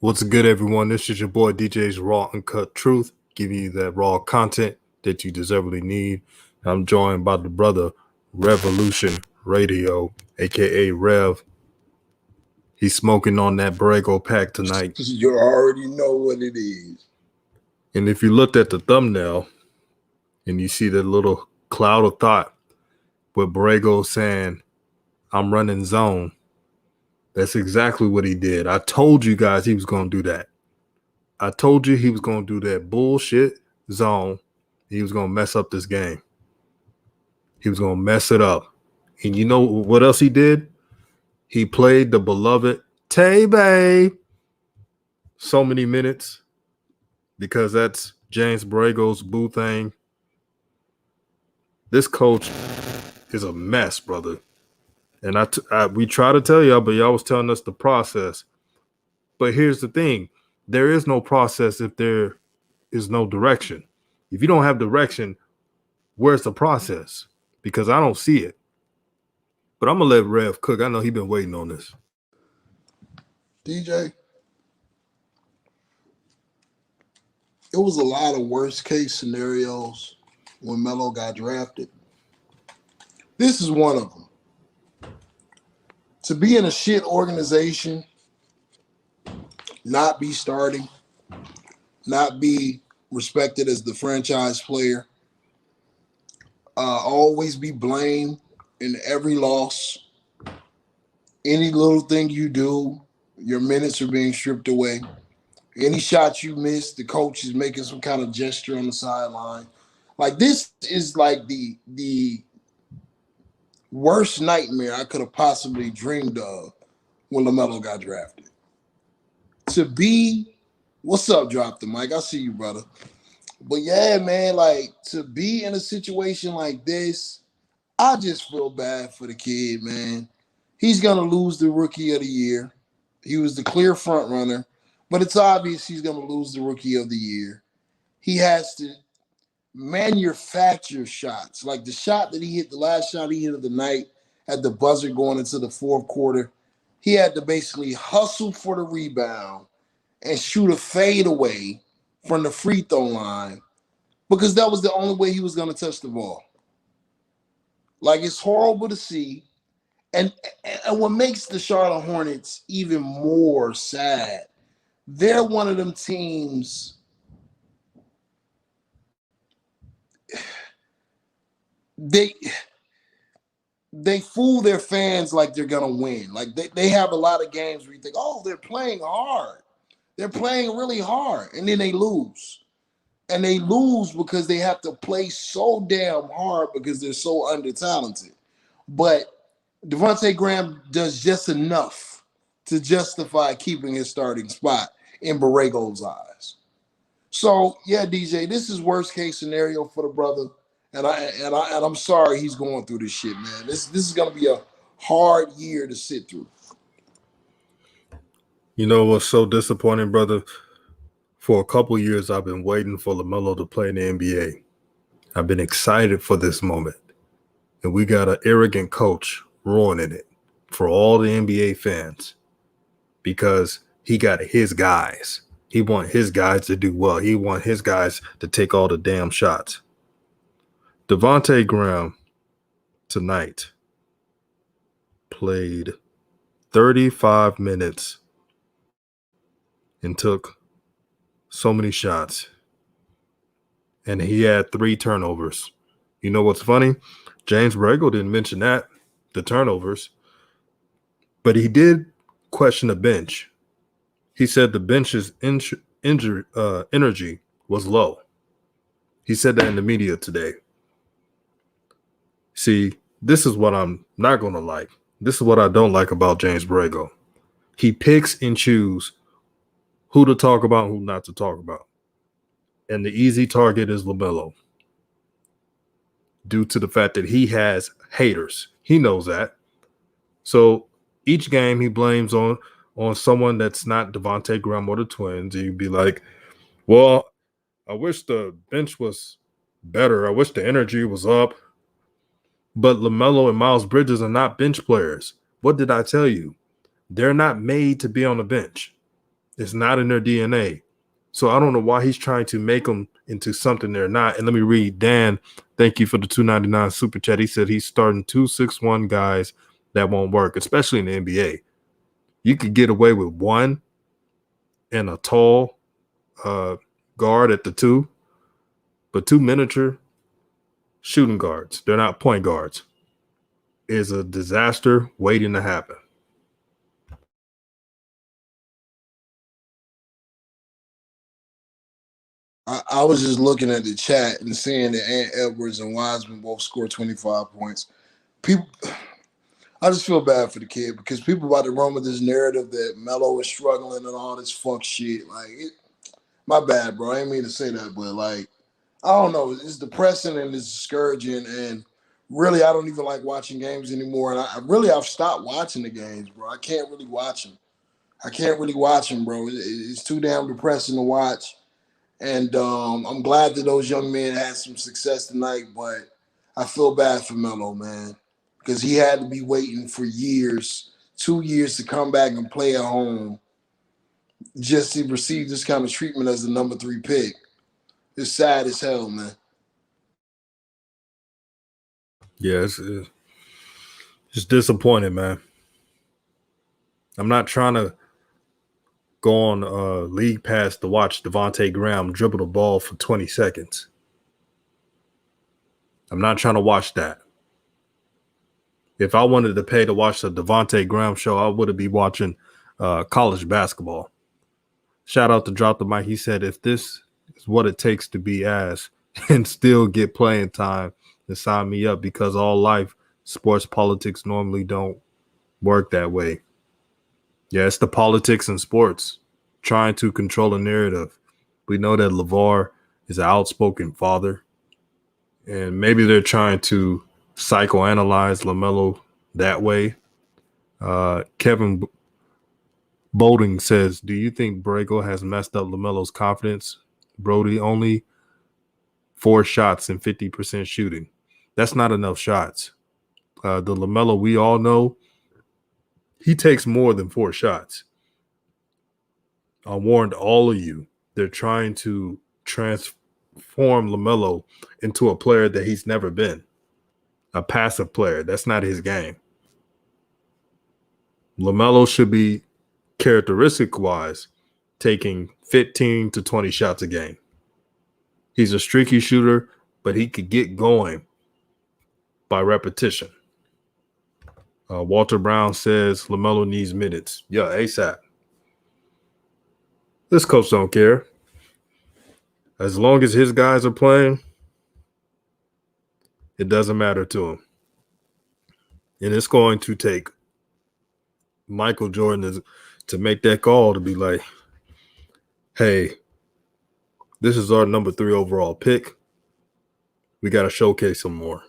What's good, everyone? This is your boy DJ's Raw Uncut Truth, giving you that raw content that you deservedly need. I'm joined by the brother Revolution Radio, aka Rev. He's smoking on that Borrego pack tonight. You already know what it is. And if you looked at the thumbnail and you see that little cloud of thought with Borrego saying, "I'm running zone," that's exactly what he did. I told you guys he was going to do that. I told you he was going to do that bullshit zone. He was going to mess up this game. He was going to mess it up. And you know what else he did? He played the beloved Tay-Bay so many minutes because that's James Borrego's boo thing. This coach is a mess, brother. And we try to tell y'all, but y'all was telling us the process. But here's the thing. There is no process if there is no direction. If you don't have direction, where's the process? Because I don't see it. But I'm going to let Rev cook. I know he's been waiting on this. DJ, it was a lot of worst case scenarios when Melo got drafted. This is one of them. To be in a shit organization, not be starting, not be respected as the franchise player, always be blamed in every loss. Any little thing you do, your minutes are being stripped away. Any shot you miss, the coach is making some kind of gesture on the sideline. Like, this is like the worst nightmare I could have possibly dreamed of when LaMelo got drafted. To be, what's up, Drop the Mic? I see you, brother. But yeah, man, like, to be in a situation like this, I just feel bad for the kid, man. He's going to lose the Rookie of the Year. He was the clear front runner, but it's obvious he's going to lose the Rookie of the Year. He has to manufacture shots. Like the shot that he hit, the last shot he hit of the night at the buzzer going into the fourth quarter, he had to basically hustle for the rebound and shoot a fadeaway from the free throw line because that was the only way he was going to touch the ball. Like, it's horrible to see. And what makes the Charlotte Hornets even more sad, they're one of them teams. They fool their fans like they're gonna win. Like they have a lot of games where you think, oh, they're playing hard. They're playing really hard, and then they lose. And they lose because they have to play so damn hard because they're so under-talented. But Devontae Graham does just enough to justify keeping his starting spot in Borrego's eyes. So yeah, DJ, this is worst case scenario for the brother, and I'm sorry he's going through this shit, man. This is gonna be a hard year to sit through. You know what's so disappointing, brother? For a couple years, I've been waiting for LaMelo to play in the NBA. I've been excited for this moment, and we got an arrogant coach ruining it for all the NBA fans because he got his guys. He want his guys to do well. He want his guys to take all the damn shots. Devontae Graham tonight played 35 minutes and took so many shots. And he had 3 turnovers. You know what's funny? James Borrego didn't mention that, the turnovers. But he did question the bench. He said the bench's energy was low. He said that in the media today. See, this is what I'm not going to like. This is what I don't like about James Borrego. He picks and chooses who to talk about and who not to talk about. And the easy target is LaMelo, due to the fact that he has haters. He knows that. So each game he blames on someone that's not Devontae Graham or the Twins. He'd be like, well, I wish the bench was better. I wish the energy was up. But LaMelo and Miles Bridges are not bench players. What did I tell you? They're not made to be on the bench. It's not in their DNA. So I don't know why he's trying to make them into something they're not. And let me read Dan. Thank you for the $2.99 super chat. He said he's starting 2-6-1 guys that won't work, especially in the NBA. You could get away with one and a tall guard at the two, but two miniature shooting guards, they're not point guards, is a disaster waiting to happen. I was just looking at the chat and seeing that Ant Edwards and Wiseman both scored 25 points. People, I just feel bad for the kid because people about to run with this narrative that Melo is struggling and all this fuck shit. My bad, bro. I didn't mean to say that, but I don't know. It's depressing and it's discouraging, and really, I don't even like watching games anymore. And I've stopped watching the games, bro. I can't really watch them. Bro. It's too damn depressing to watch. And I'm glad that those young men had some success tonight, but I feel bad for Melo, man, because he had to be waiting for years, 2 years to come back and play at home just to receive this kind of treatment as the number 3 pick. It's sad as hell, man. Yeah, it's disappointing, man. I'm not trying to go on League Pass to watch Devontae Graham dribble the ball for 20 seconds. I'm not trying to watch that. If I wanted to pay to watch the Devontae Graham show, I would be watching college basketball. Shout out to Drop the Mic. He said, if this is what it takes to be ass and still get playing time, then sign me up, because all life, sports politics normally don't work that way. Yeah, it's the politics in sports, trying to control a narrative. We know that LeVar is an outspoken father, and maybe they're trying to psychoanalyze LaMelo that way. Kevin Bolding says, do you think Borrego has messed up LaMelo's confidence? Brody, only 4 shots and 50% shooting. That's not enough shots. The LaMelo we all know, he takes more than 4 shots. I warned all of you, they're trying to transform LaMelo into a player that he's never been, a passive player. That's not his game. LaMelo should be, characteristic-wise, taking 15 to 20 shots a game. He's a streaky shooter, but he could get going by repetition. Walter Brown says LaMelo needs minutes. Yeah, ASAP. This coach don't care. As long as his guys are playing, it doesn't matter to him. And it's going to take Michael Jordan to make that call to be like, hey, this is our number 3 overall pick. We got to showcase him more.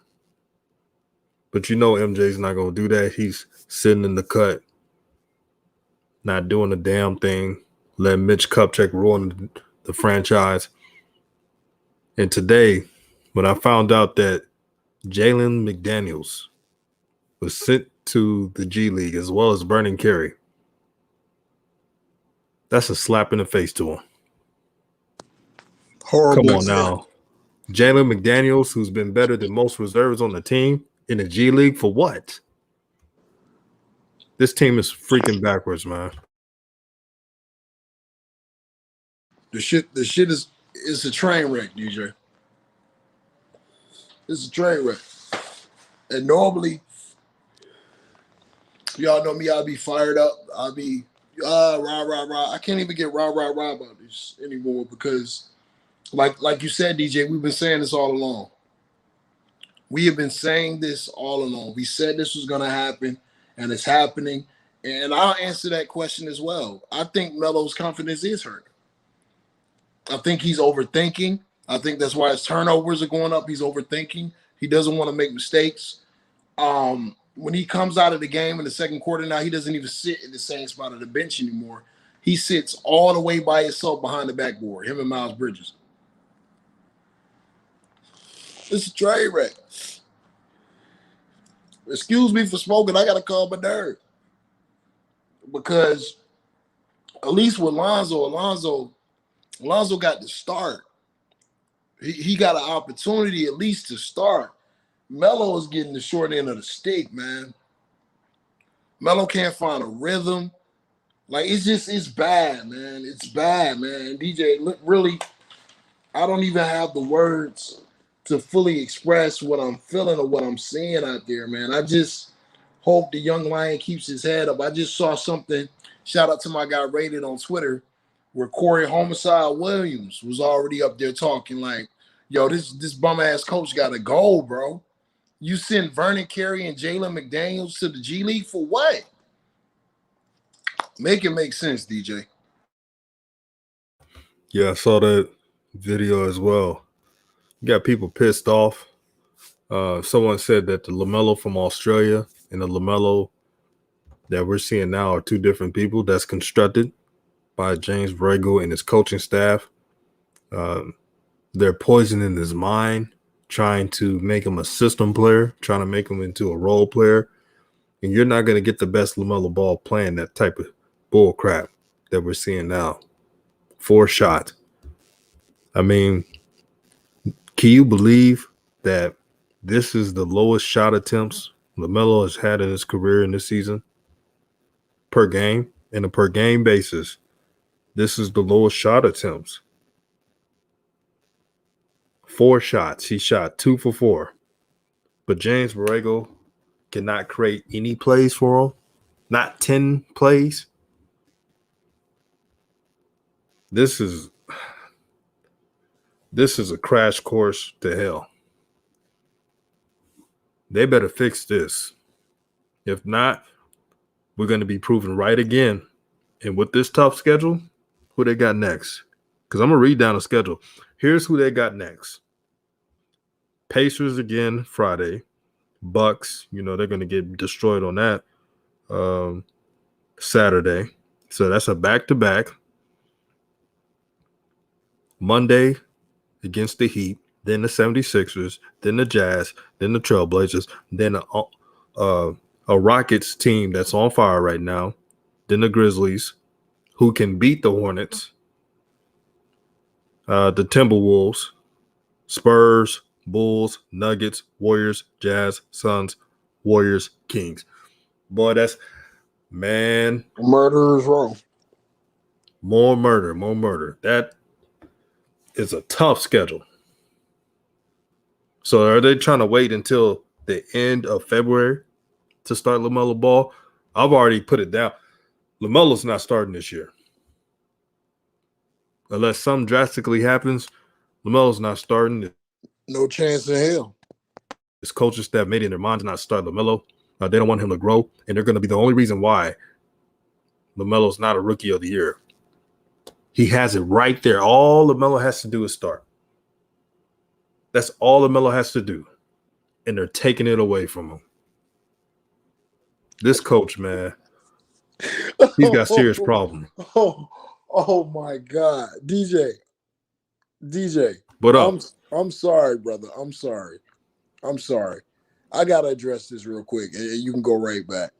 But you know MJ's not going to do that. He's sitting in the cut, not doing a damn thing, letting Mitch Kupchak ruin the franchise. And today, when I found out that Jalen McDaniels was sent to the G League as well as Vernon Carey, that's a slap in the face to him. Horrible. Come on now. Jalen McDaniels, who's been better than most reserves on the team in the G League, for what? This team is freaking backwards, man. The shit is it's a train wreck, DJ. It's a train wreck. And normally, y'all know me, I'll be fired up. I'll be rah, rah, rah. I can't even get rah, rah, rah about this anymore because like you said, DJ, we've been saying this all along. We have been saying this all along. We said this was gonna happen, and it's happening. And I'll answer that question as well. I think Melo's confidence is hurt. I think he's overthinking. I think that's why his turnovers are going up. He's overthinking. He doesn't want to make mistakes. When he comes out of the game in the second quarter now, he doesn't even sit in the same spot of the bench anymore. He sits all the way by himself behind the backboard, him and Miles Bridges. It's a train wreck. Excuse me for smoking. I got to calm my nerve. Because at least with Lonzo got to start. He got an opportunity at least to start. Melo is getting the short end of the stick, man. Melo can't find a rhythm. Like it's bad, man. It's bad, man. DJ, look, really, I don't even have the words to fully express what I'm feeling or what I'm seeing out there, man. I just hope the young lion keeps his head up. I just saw something. Shout out to my guy Rated on Twitter, where Corey Homicide Williams was already up there talking like, "Yo, this bum ass coach got to go, bro. You send Vernon Carey and Jalen McDaniels to the G League for what? Make it make sense, DJ." Yeah, I saw that video as well. You got people pissed off. Someone said that the LaMelo from Australia and the LaMelo that we're seeing now are two different people. That's constructed by James Borrego and his coaching staff. They're poisoning his mind, trying to make him a system player, trying to make him into a role player. And you're not going to get the best LaMelo Ball playing that type of bull crap that we're seeing now. 4 shot. I mean, can you believe that this is the lowest shot attempts LaMelo has had in his career in this season per game? In a per game basis, this is the lowest shot attempts. 4 shots. He shot 2 for 4. But James Borrego cannot create any plays for him. Not 10 plays. This is a crash course to hell. They better fix this. If not, we're going to be proven right again. And with this tough schedule, who they got next? Because I'm going to read down the schedule. Here's who they got next. Pacers again Friday. Bucks, they're going to get destroyed on that Saturday. So that's a back-to-back. Monday against the Heat, then the 76ers, then the Jazz, then the Trailblazers, then a Rockets team that's on fire right now, then the Grizzlies, who can beat the Hornets, the Timberwolves, Spurs, Bulls, Nuggets, Warriors, Jazz, Suns, Warriors, Kings. Boy, that's, man. Murder is wrong. More murder. That is a tough schedule. So are they trying to wait until the end of February to start LaMelo Ball? I've already put it down. LaMelo's not starting this year. Unless something drastically happens, LaMelo's not starting. No chance in hell. His coaching staff made it in their minds not to start LaMelo. They don't want him to grow, and they're going to be the only reason why LaMelo's not a rookie of the year. He has it right there. All LaMelo has to do is start. That's all LaMelo has to do. And they're taking it away from him. This coach, man, he's got serious problems. Oh my God. DJ. What up? I'm sorry, brother. I'm sorry. I got to address this real quick, and you can go right back.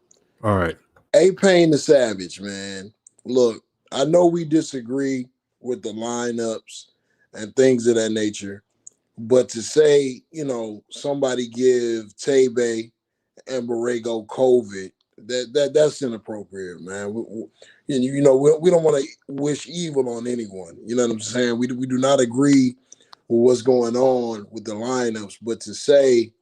All right. A-Pain the Savage, man. Look, I know we disagree with the lineups and things of that nature, but to say, somebody give Tebe and Borrego COVID, that's inappropriate, man. We don't want to wish evil on anyone. You know what I'm saying? We do not agree with what's going on with the lineups, but to say,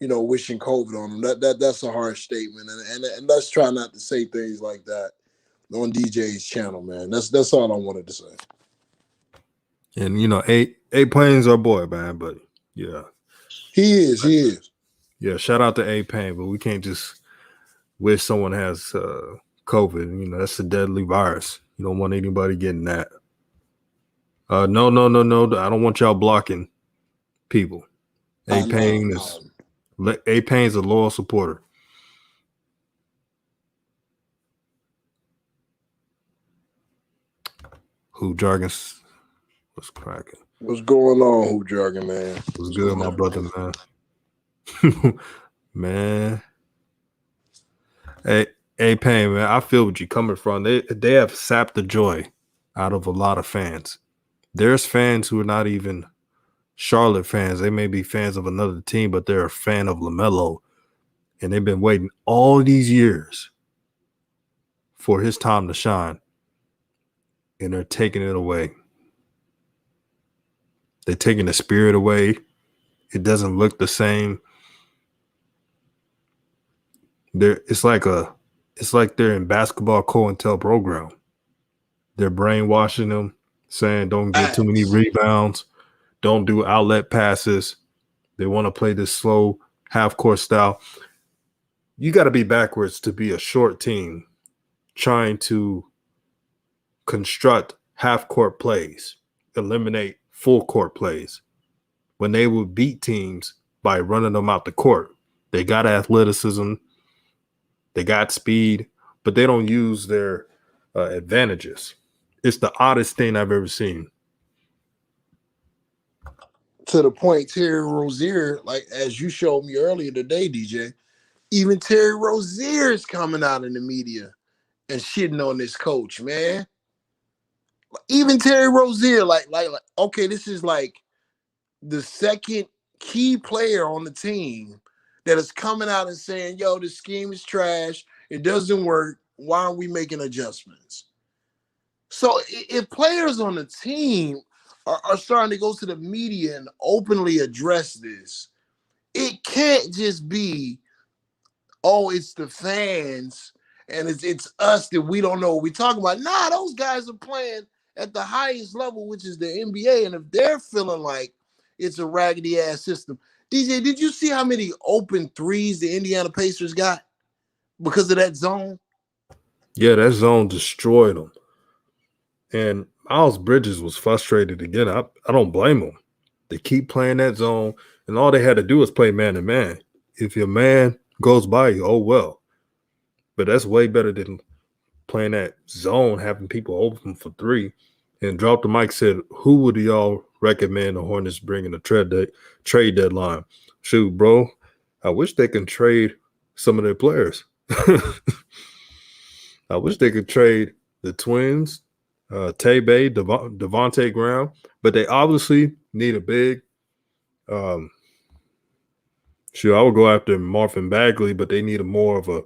wishing COVID on them, that's a harsh statement, and let's try not to say things like that on DJ's channel, man. That's all I wanted to say. And A-Pain's our boy, man, but yeah. He is. Yeah, shout out to A-Pain, but we can't just wish someone has COVID. That's a deadly virus. You don't want anybody getting that. No. I don't want y'all blocking people. A-Pain's a loyal supporter. Who Jargon? What's cracking? What's going on, Who Jargon, man? What's good, my brother, man? Man. Hey, Payne, man, I feel what you're coming from. They have sapped the joy out of a lot of fans. There's fans who are not even Charlotte fans. They may be fans of another team, but they're a fan of LaMelo, and they've been waiting all these years for his time to shine, and they're taking it away. They're taking the spirit away. It doesn't look the same. It's like they're in basketball COINTELPRO. They're brainwashing them, saying don't get too many rebounds, don't do outlet passes. They want to play this slow half-court style. You got to be backwards to be a short team trying to construct half-court plays, eliminate full-court plays, when they will beat teams by running them out the court. They got athleticism, they got speed, but they don't use their advantages. It's the oddest thing I've ever seen. To the point, Terry Rozier, like as you showed me earlier today, DJ, even Terry Rozier is coming out in the media and shitting on this coach, man. Even Terry Rozier, like, okay, this is like the second key player on the team that is coming out and saying, yo, this scheme is trash. It doesn't work. Why aren't we making adjustments? So if players on the team are starting to go to the media and openly address this, it can't just be, oh, it's the fans and it's us that we don't know what we're talking about. Nah, those guys are playing at the highest level, which is the NBA. And if they're feeling like it's a raggedy ass system, DJ, did you see how many open threes the Indiana Pacers got because of that zone? Yeah, that zone destroyed them. And Miles Bridges was frustrated again. I don't blame him. They keep playing that zone, and all they had to do was play man to man. If your man goes by you, oh well. But that's way better than playing that zone, having people open for three. And Drop the Mic said, who would y'all recommend the Hornets bringing a trade deadline? Shoot, bro, I wish they can trade some of their players. I wish they could trade the Twins, Tay-Bay, Devontae Graham, but they obviously need a big. I would go after Marvin Bagley, but they need more of a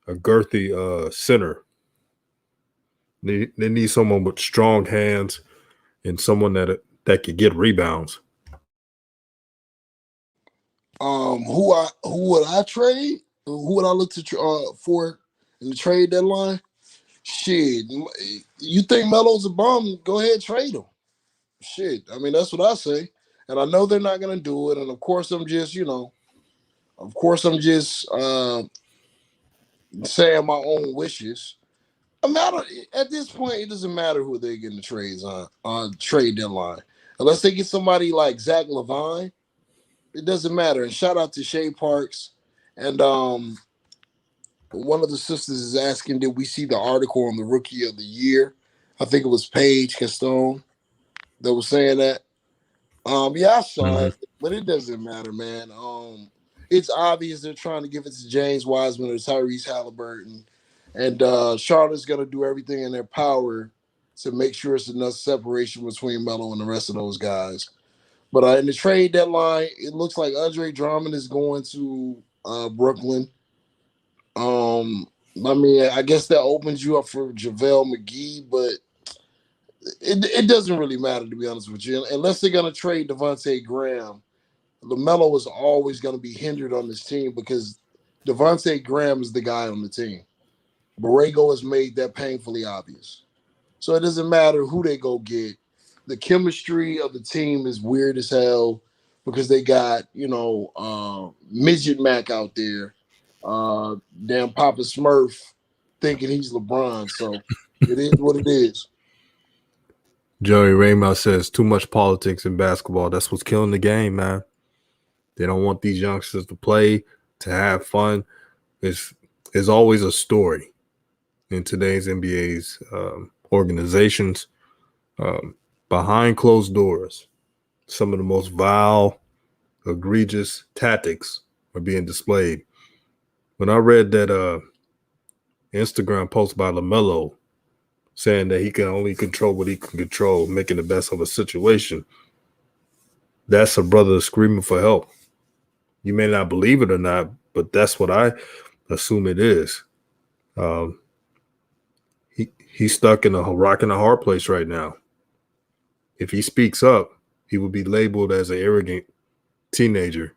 girthy center. They need someone with strong hands and someone that could get rebounds. Who would I trade? Who would I look to for in the trade deadline? Shit, you think Melo's a bum? Go ahead, trade him. Shit, I mean that's what I say, and I know they're not gonna do it. And of course, I'm just saying my own wishes. I mean, at this point, it doesn't matter who they get in the trades on trade deadline, unless they get somebody like Zach LaVine. It doesn't matter. And shout out to Shea Parks. And one of the sisters is asking, did we see the article on the Rookie of the Year? I think it was Paige Castone that was saying that. Yeah, I saw it, but it doesn't matter, man. It's obvious they're trying to give it to James Wiseman or Tyrese Halliburton. And Charlotte's going to do everything in their power to make sure it's enough separation between Melo and the rest of those guys. But in the trade deadline, it looks like Andre Drummond is going to Brooklyn. I mean, I guess that opens you up for JaVale McGee, but it doesn't really matter, to be honest with you. Unless they're going to trade Devontae Graham, LaMelo is always going to be hindered on this team because Devontae Graham is the guy on the team. Borrego has made that painfully obvious. So it doesn't matter who they go get. The chemistry of the team is weird as hell because they got, Midget Mac out there. Damn Papa Smurf thinking he's LeBron. So it is what it is. Joey Ramos says too much politics in basketball. That's what's killing the game, man. They don't want these youngsters to play, to have fun. There's always a story in today's NBA's organizations. Behind closed doors, some of the most vile, egregious tactics are being displayed. When I read that Instagram post by LaMelo saying that he can only control what he can control, making the best of a situation. That's a brother screaming for help. You may not believe it or not, but that's what I assume it is. Um, he's stuck in a rock and a hard place right now. If he speaks up, he will be labeled as an arrogant teenager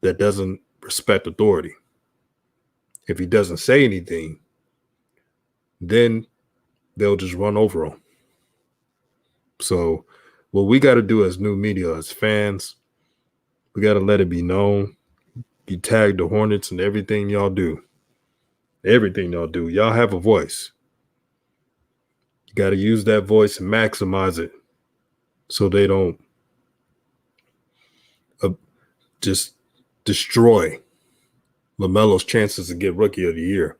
that doesn't respect authority. If he doesn't say anything, then they'll just run over him. So what we got to do as new media, as fans, we got to let it be known. You tag the Hornets and everything y'all do. Everything y'all do. Y'all have a voice. You got to use that voice and maximize it so they don't just destroy LaMelo's chances to get Rookie of the Year.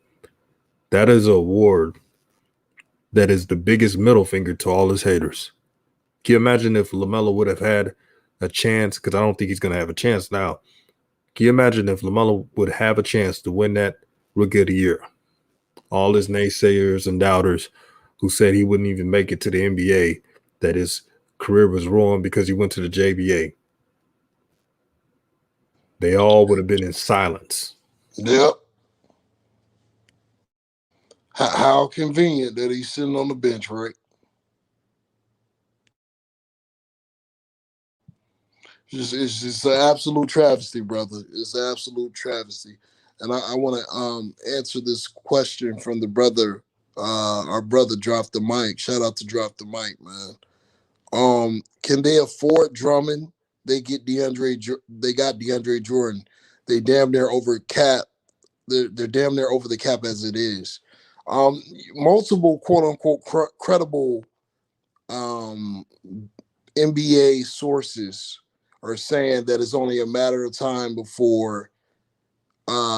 That is an award that is the biggest middle finger to all his haters. Can you imagine if LaMelo would have had a chance? Because I don't think he's going to have a chance now. Can you imagine if LaMelo would have a chance to win that Rookie of the Year? All his naysayers and doubters who said he wouldn't even make it to the NBA, that his career was ruined because he went to the JBA. They all would have been in silence. Yep. How convenient that he's sitting on the bench, right? It's just an absolute travesty, brother. It's an absolute travesty. And I want to answer this question from the brother. Our brother dropped the mic. Shout out to Drop the Mic, man. Can they afford Drummond? They got DeAndre Jordan. They damn near over cap. They're damn near over the cap as it is. Multiple quote unquote credible NBA sources are saying that it's only a matter of time before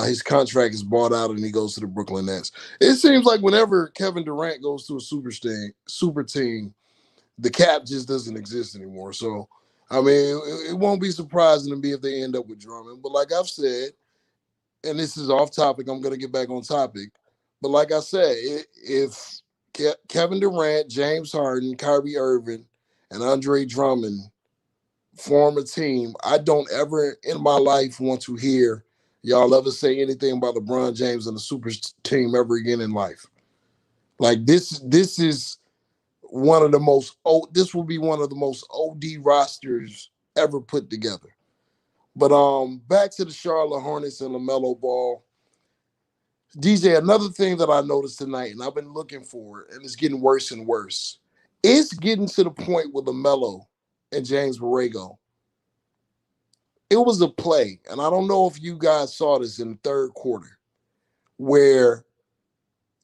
his contract is bought out and he goes to the Brooklyn Nets. It seems like whenever Kevin Durant goes to a super team, the cap just doesn't exist anymore. So, I mean, it won't be surprising to me if they end up with Drummond. But like I've said, and this is off topic, I'm going to get back on topic. But like I said, if Kevin Durant, James Harden, Kyrie Irving, and Andre Drummond form a team, I don't ever in my life want to hear y'all ever say anything about LeBron James and the super team ever again in life. Like this is one of the most this will be one of the most OD rosters ever put together. But back to the Charlotte Hornets and LaMelo Ball. DJ, another thing that I noticed tonight, and I've been looking for it, and it's getting worse and worse. It's getting to the point with LaMelo and James Borrego. It was a play, and I don't know if you guys saw this in the third quarter, where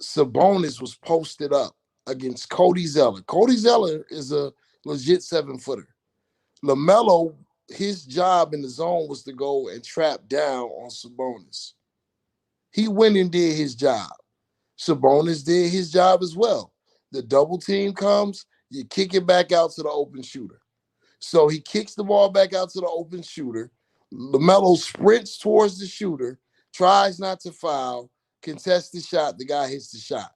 Sabonis was posted up against Cody Zeller. Cody Zeller is a legit 7-footer. LaMelo, his job in the zone was to go and trap down on Sabonis. He went and did his job. Sabonis did his job as well. The double team comes, you kick it back out to the open shooter. So he kicks the ball back out to the open shooter. LaMelo sprints towards the shooter, tries not to foul, contests the shot. The guy hits the shot.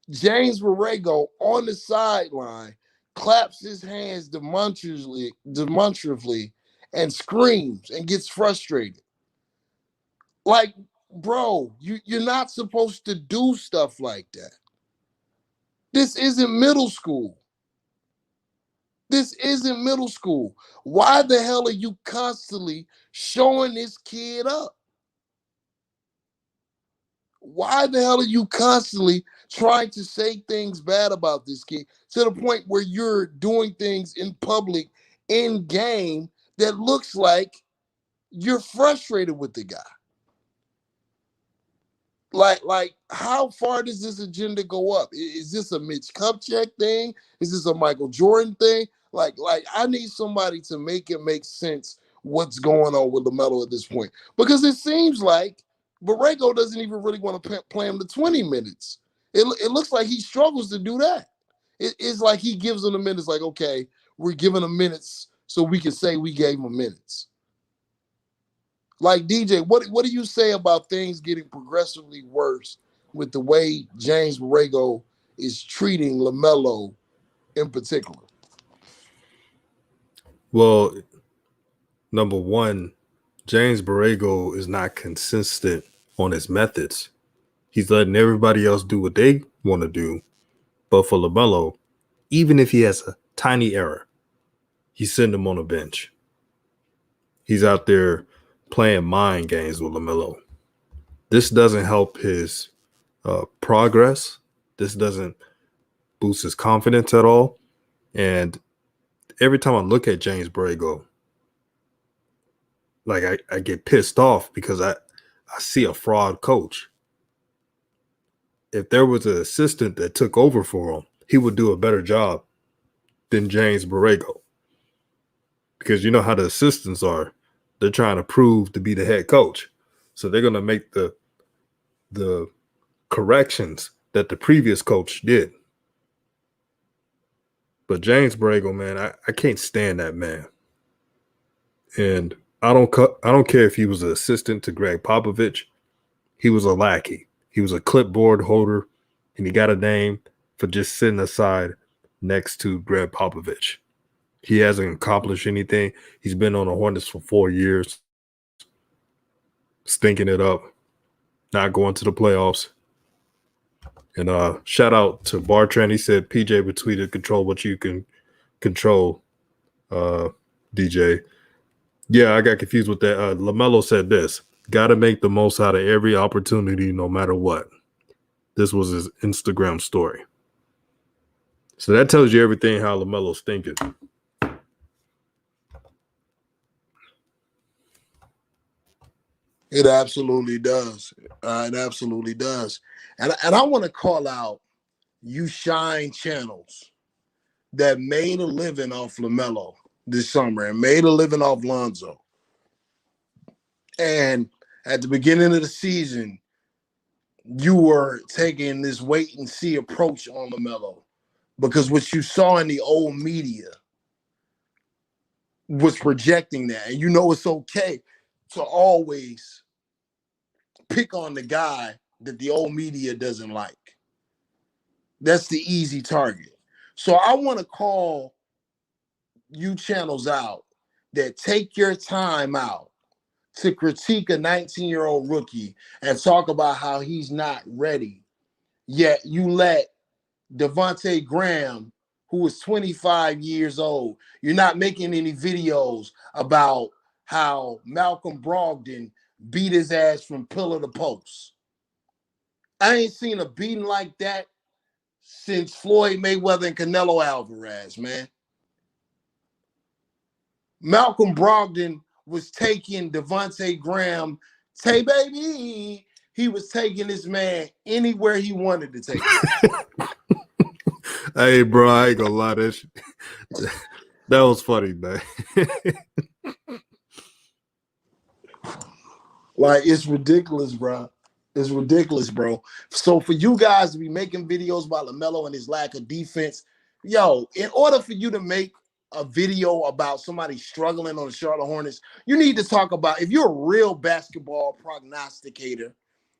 James Borrego on the sideline claps his hands demonstratively and screams and gets frustrated. Like, bro, you're not supposed to do stuff like that. This isn't middle school. This isn't middle school. Why the hell are you constantly showing this kid up? Why the hell are you constantly trying to say things bad about this kid to the point where you're doing things in public, in game, that looks like you're frustrated with the guy? Like, how far does this agenda go up? Is this a Mitch Kupchak thing? Is this a Michael Jordan thing? Like, I need somebody to make it make sense what's going on with LaMelo at this point. Because it seems like Borrego doesn't even really want to play him the 20 minutes. It looks like he struggles to do that. It's like he gives him the minutes like, okay, we're giving him minutes so we can say we gave him minutes. Like, DJ, what do you say about things getting progressively worse with the way James Borrego is treating LaMelo in particular? Well, number one, James Borrego is not consistent on his methods. He's letting everybody else do what they want to do. But for LaMelo, even if he has a tiny error, he's sitting him on a bench. He's out there playing mind games with LaMelo. This doesn't help his progress. This doesn't boost his confidence at all. And every time I look at James Borrego, like I get pissed off because I see a fraud coach. If there was an assistant that took over for him, he would do a better job than James Borrego. Because you know how the assistants are. They're trying to prove to be the head coach. So they're going to make the corrections that the previous coach did. But James Borrego, man, I can't stand that man. And I don't care if he was an assistant to Greg Popovich. He was a lackey. He was a clipboard holder, and he got a name for just sitting aside next to Greg Popovich. He hasn't accomplished anything. He's been on the Hornets for 4 years, stinking it up, not going to the playoffs. And shout out to Bartrand. He said PJ retweeted, control what you can control, DJ. Yeah, I got confused with that. LaMelo said this, got to make the most out of every opportunity no matter what. This was his Instagram story. So that tells you everything how LaMelo's thinking. It absolutely does. It absolutely does. And I want to call out you shine channels that made a living off LaMelo this summer and made a living off Lonzo. And at the beginning of the season, you were taking this wait and see approach on LaMelo because what you saw in the old media was projecting that. And you know it's okay to always pick on the guy that the old media doesn't like. That's the easy target. So I want to call you channels out that take your time out to critique a 19-year-old rookie and talk about how he's not ready. Yet you let Devontae Graham, who is 25 years old, you're not making any videos about how Malcolm Brogdon beat his ass from pillar to post. I ain't seen a beating like that since Floyd Mayweather and Canelo Alvarez, man. Malcolm Brogdon was taking Devontae Graham, Tay baby. He was taking this man anywhere he wanted to take him. Hey, bro, I ain't gonna lie. That was funny, man. Like, it's ridiculous, bro. It's ridiculous, bro. So for you guys to be making videos about LaMelo and his lack of defense, yo, in order for you to make a video about somebody struggling on the Charlotte Hornets, you need to talk about, if you're a real basketball prognosticator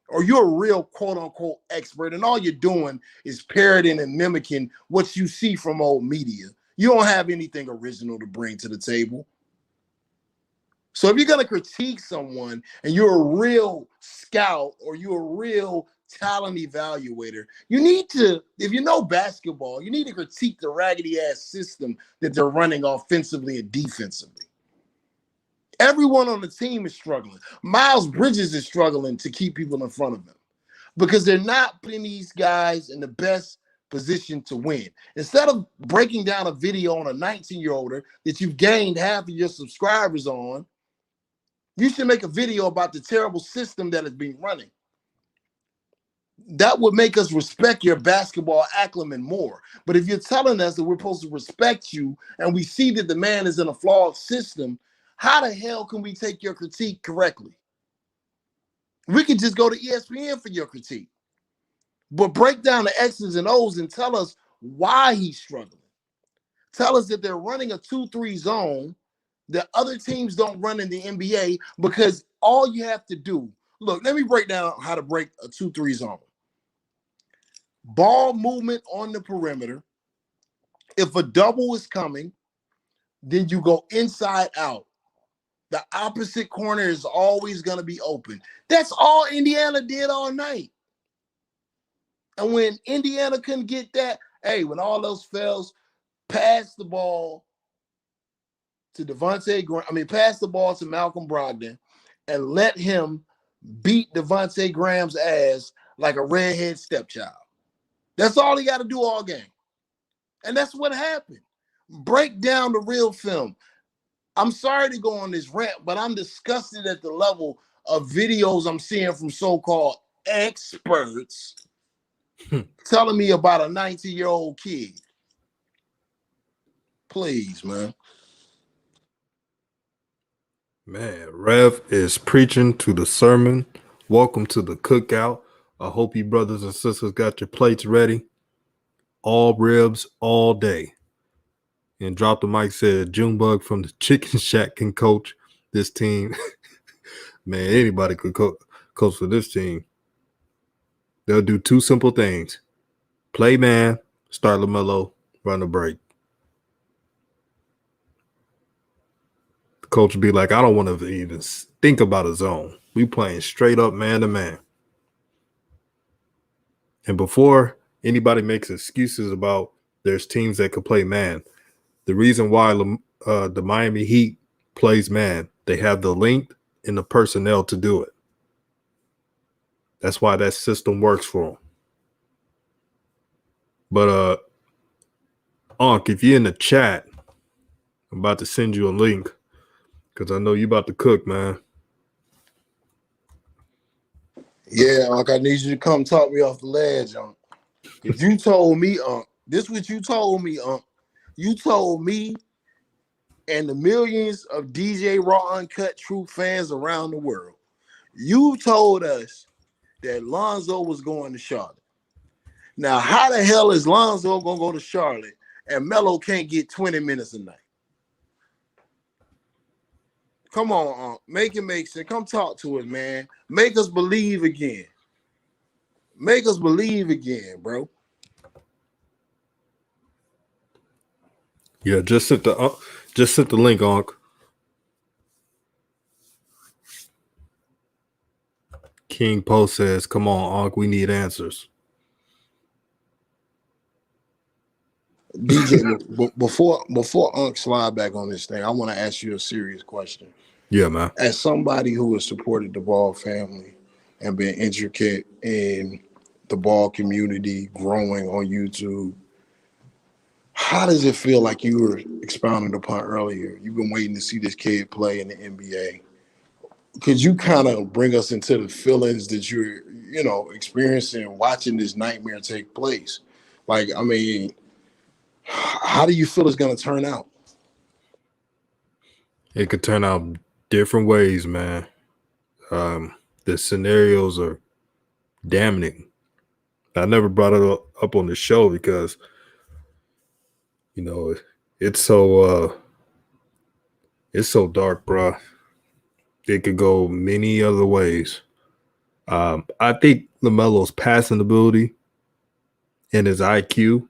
or you're a real quote-unquote expert and all you're doing is parroting and mimicking what you see from old media, you don't have anything original to bring to the table. So if you're going to critique someone and you're a real scout or you're a real talent evaluator, you need to, if you know basketball, you need to critique the raggedy ass system that they're running offensively and defensively. Everyone on the team is struggling. Miles Bridges is struggling to keep people in front of him because they're not putting these guys in the best position to win. Instead of breaking down a video on a 19-year-older that you've gained half of your subscribers on, you should make a video about the terrible system that is being running. That would make us respect your basketball acumen more. But if you're telling us that we're supposed to respect you and we see that the man is in a flawed system, how the hell can we take your critique correctly? We could just go to ESPN for your critique. But break down the X's and O's and tell us why he's struggling. Tell us that they're running a 2-3 zone that other teams don't run in the NBA because all you have to do, look, let me break down how to break a 2-3 zone. ball movement on the perimeter. If a double is coming, then you go inside out. The opposite corner is always going to be open. That's all Indiana did all night. And when Indiana couldn't get that, hey, when all those fails, pass the ball to pass the ball to Malcolm Brogdon and let him beat Devontae Graham's ass like a redhead stepchild. That's all he got to do all game. And that's what happened. Break down the real film. I'm sorry to go on this rant, but I'm disgusted at the level of videos I'm seeing from so-called experts telling me about a 19-year-old kid. Please, man. Man, Rev is preaching to the sermon. Welcome to the cookout. I hope you brothers and sisters got your plates ready. All ribs all day. And Drop the Mic said Junebug from the Chicken Shack can coach this team. Man, anybody could coach for this team. They'll do two simple things. Play man, start LaMelo, run the break. The coach will be like, I don't want to even think about a zone. We playing straight up man to man. And before anybody makes excuses about there's teams that could play man, the reason why the Miami Heat plays man, they have the length and the personnel to do it. That's why that system works for them. But Ankh, if you're in the chat, I'm about to send you a link because I know you about to cook, man. Yeah, Unc, I need you to come talk me off the ledge, Unc. If you told me, Unc, this is what you told me, Unc. You told me and the millions of DJ Raw Uncut True fans around the world, you told us that Lonzo was going to Charlotte. Now, how the hell is Lonzo going to go to Charlotte and Melo can't get 20 minutes a night? Come on, Unc. Make it make sense. Come talk to us, man. Make us believe again. Make us believe again, bro. Yeah, just hit the link, Ankh. King Poe says, "Come on, Ankh, we need answers." DJ, before Unc slide back on this thing, I want to ask you a serious question. Yeah, man. As somebody who has supported the Ball family and been intricate in the Ball community, growing on YouTube, how does it feel, like you were expounding upon earlier? You've been waiting to see this kid play in the NBA. Could you kind of bring us into the feelings that you're, experiencing, watching this nightmare take place? Like, I mean, how do you feel it's going to turn out? It could turn out different ways, man. The scenarios are damning. I never brought it up on the show because, it's so dark, bro. It could go many other ways. I think LaMelo's passing ability and his IQ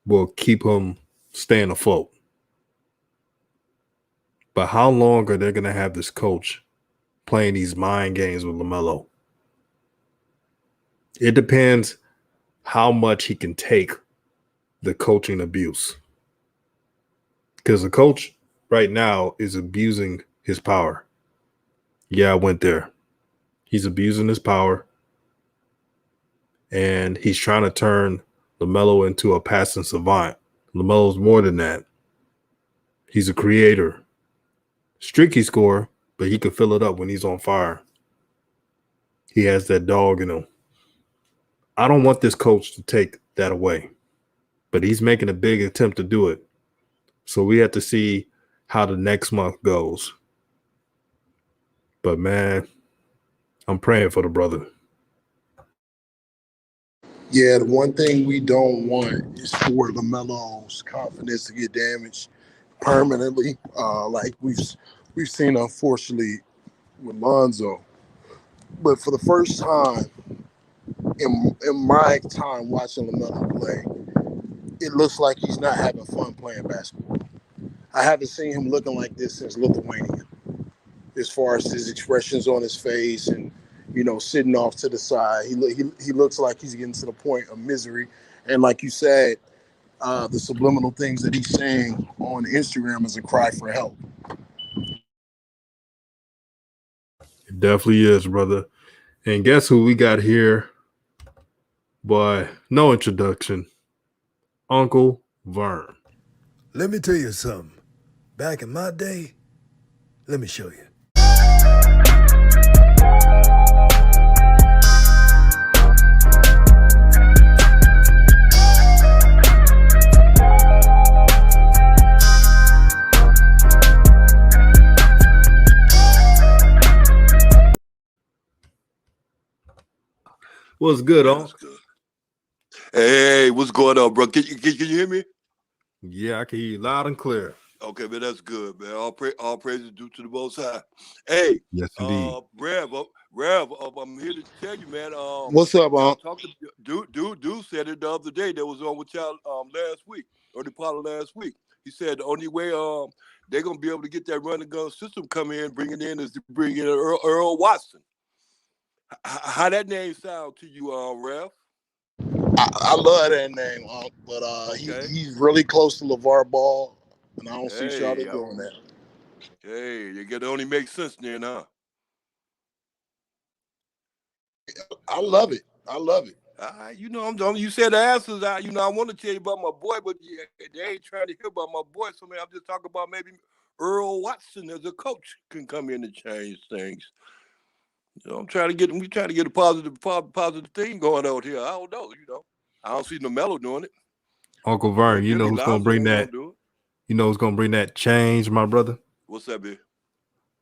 will keep him staying afloat. But how long are they going to have this coach playing these mind games with LaMelo? It depends how much he can take the coaching abuse. Because the coach right now is abusing his power. Yeah, I went there. He's abusing his power. And he's trying to turn LaMelo into a passing savant. LaMelo's more than that. He's a creator. Streaky scorer, but he can fill it up when he's on fire. He has that dog in him. I don't want this coach to take that away, but he's making a big attempt to do it. So we have to see how the next month goes. But man, I'm praying for the brother. Yeah, the one thing we don't want is for LaMelo's confidence to get damaged permanently, like we've seen, unfortunately, with Lonzo. But for the first time in my time watching LaMelo play, it looks like he's not having fun playing basketball. I haven't seen him looking like this since Lithuania, as far as his expressions on his face and sitting off to the side. He looks like he's getting to the point of misery, and like you said, the subliminal things that he's saying on Instagram is a cry for help. It definitely is, brother. And guess who we got here? Boy, no introduction. Uncle Vern. Let me tell you something. Back in my day, let me show you. What's good, Uncle? Good. Hey, what's going on, bro? Can you hear me? Yeah, I can hear you loud and clear. Okay, man, that's good, man. All praises due to the Most High. Hey, yes, indeed. Rev, I'm here to tell you, man. What's up, Unc? Dude said it the other day. That was on with y'all last week, or the part of last week. He said the only way they're gonna be able to get that run and gun system come in, bring it in, is to bring in Earl Watson. How that name sound to you, Rev? I love that name, but okay. He's really close to LeVar Ball, and I don't see Charlotte doing that. Hey, it only makes sense then, huh? I love it. You said the answers. I want to tell you about my boy, but they ain't trying to hear about my boy. So, man, I'm just talking about maybe Earl Watson as a coach can come in and change things. We trying to get a positive thing going out here. I don't know, I don't see LaMelo doing it. Uncle Vern, you know who's gonna bring that? You know who's gonna bring that change, my brother? What's that, be?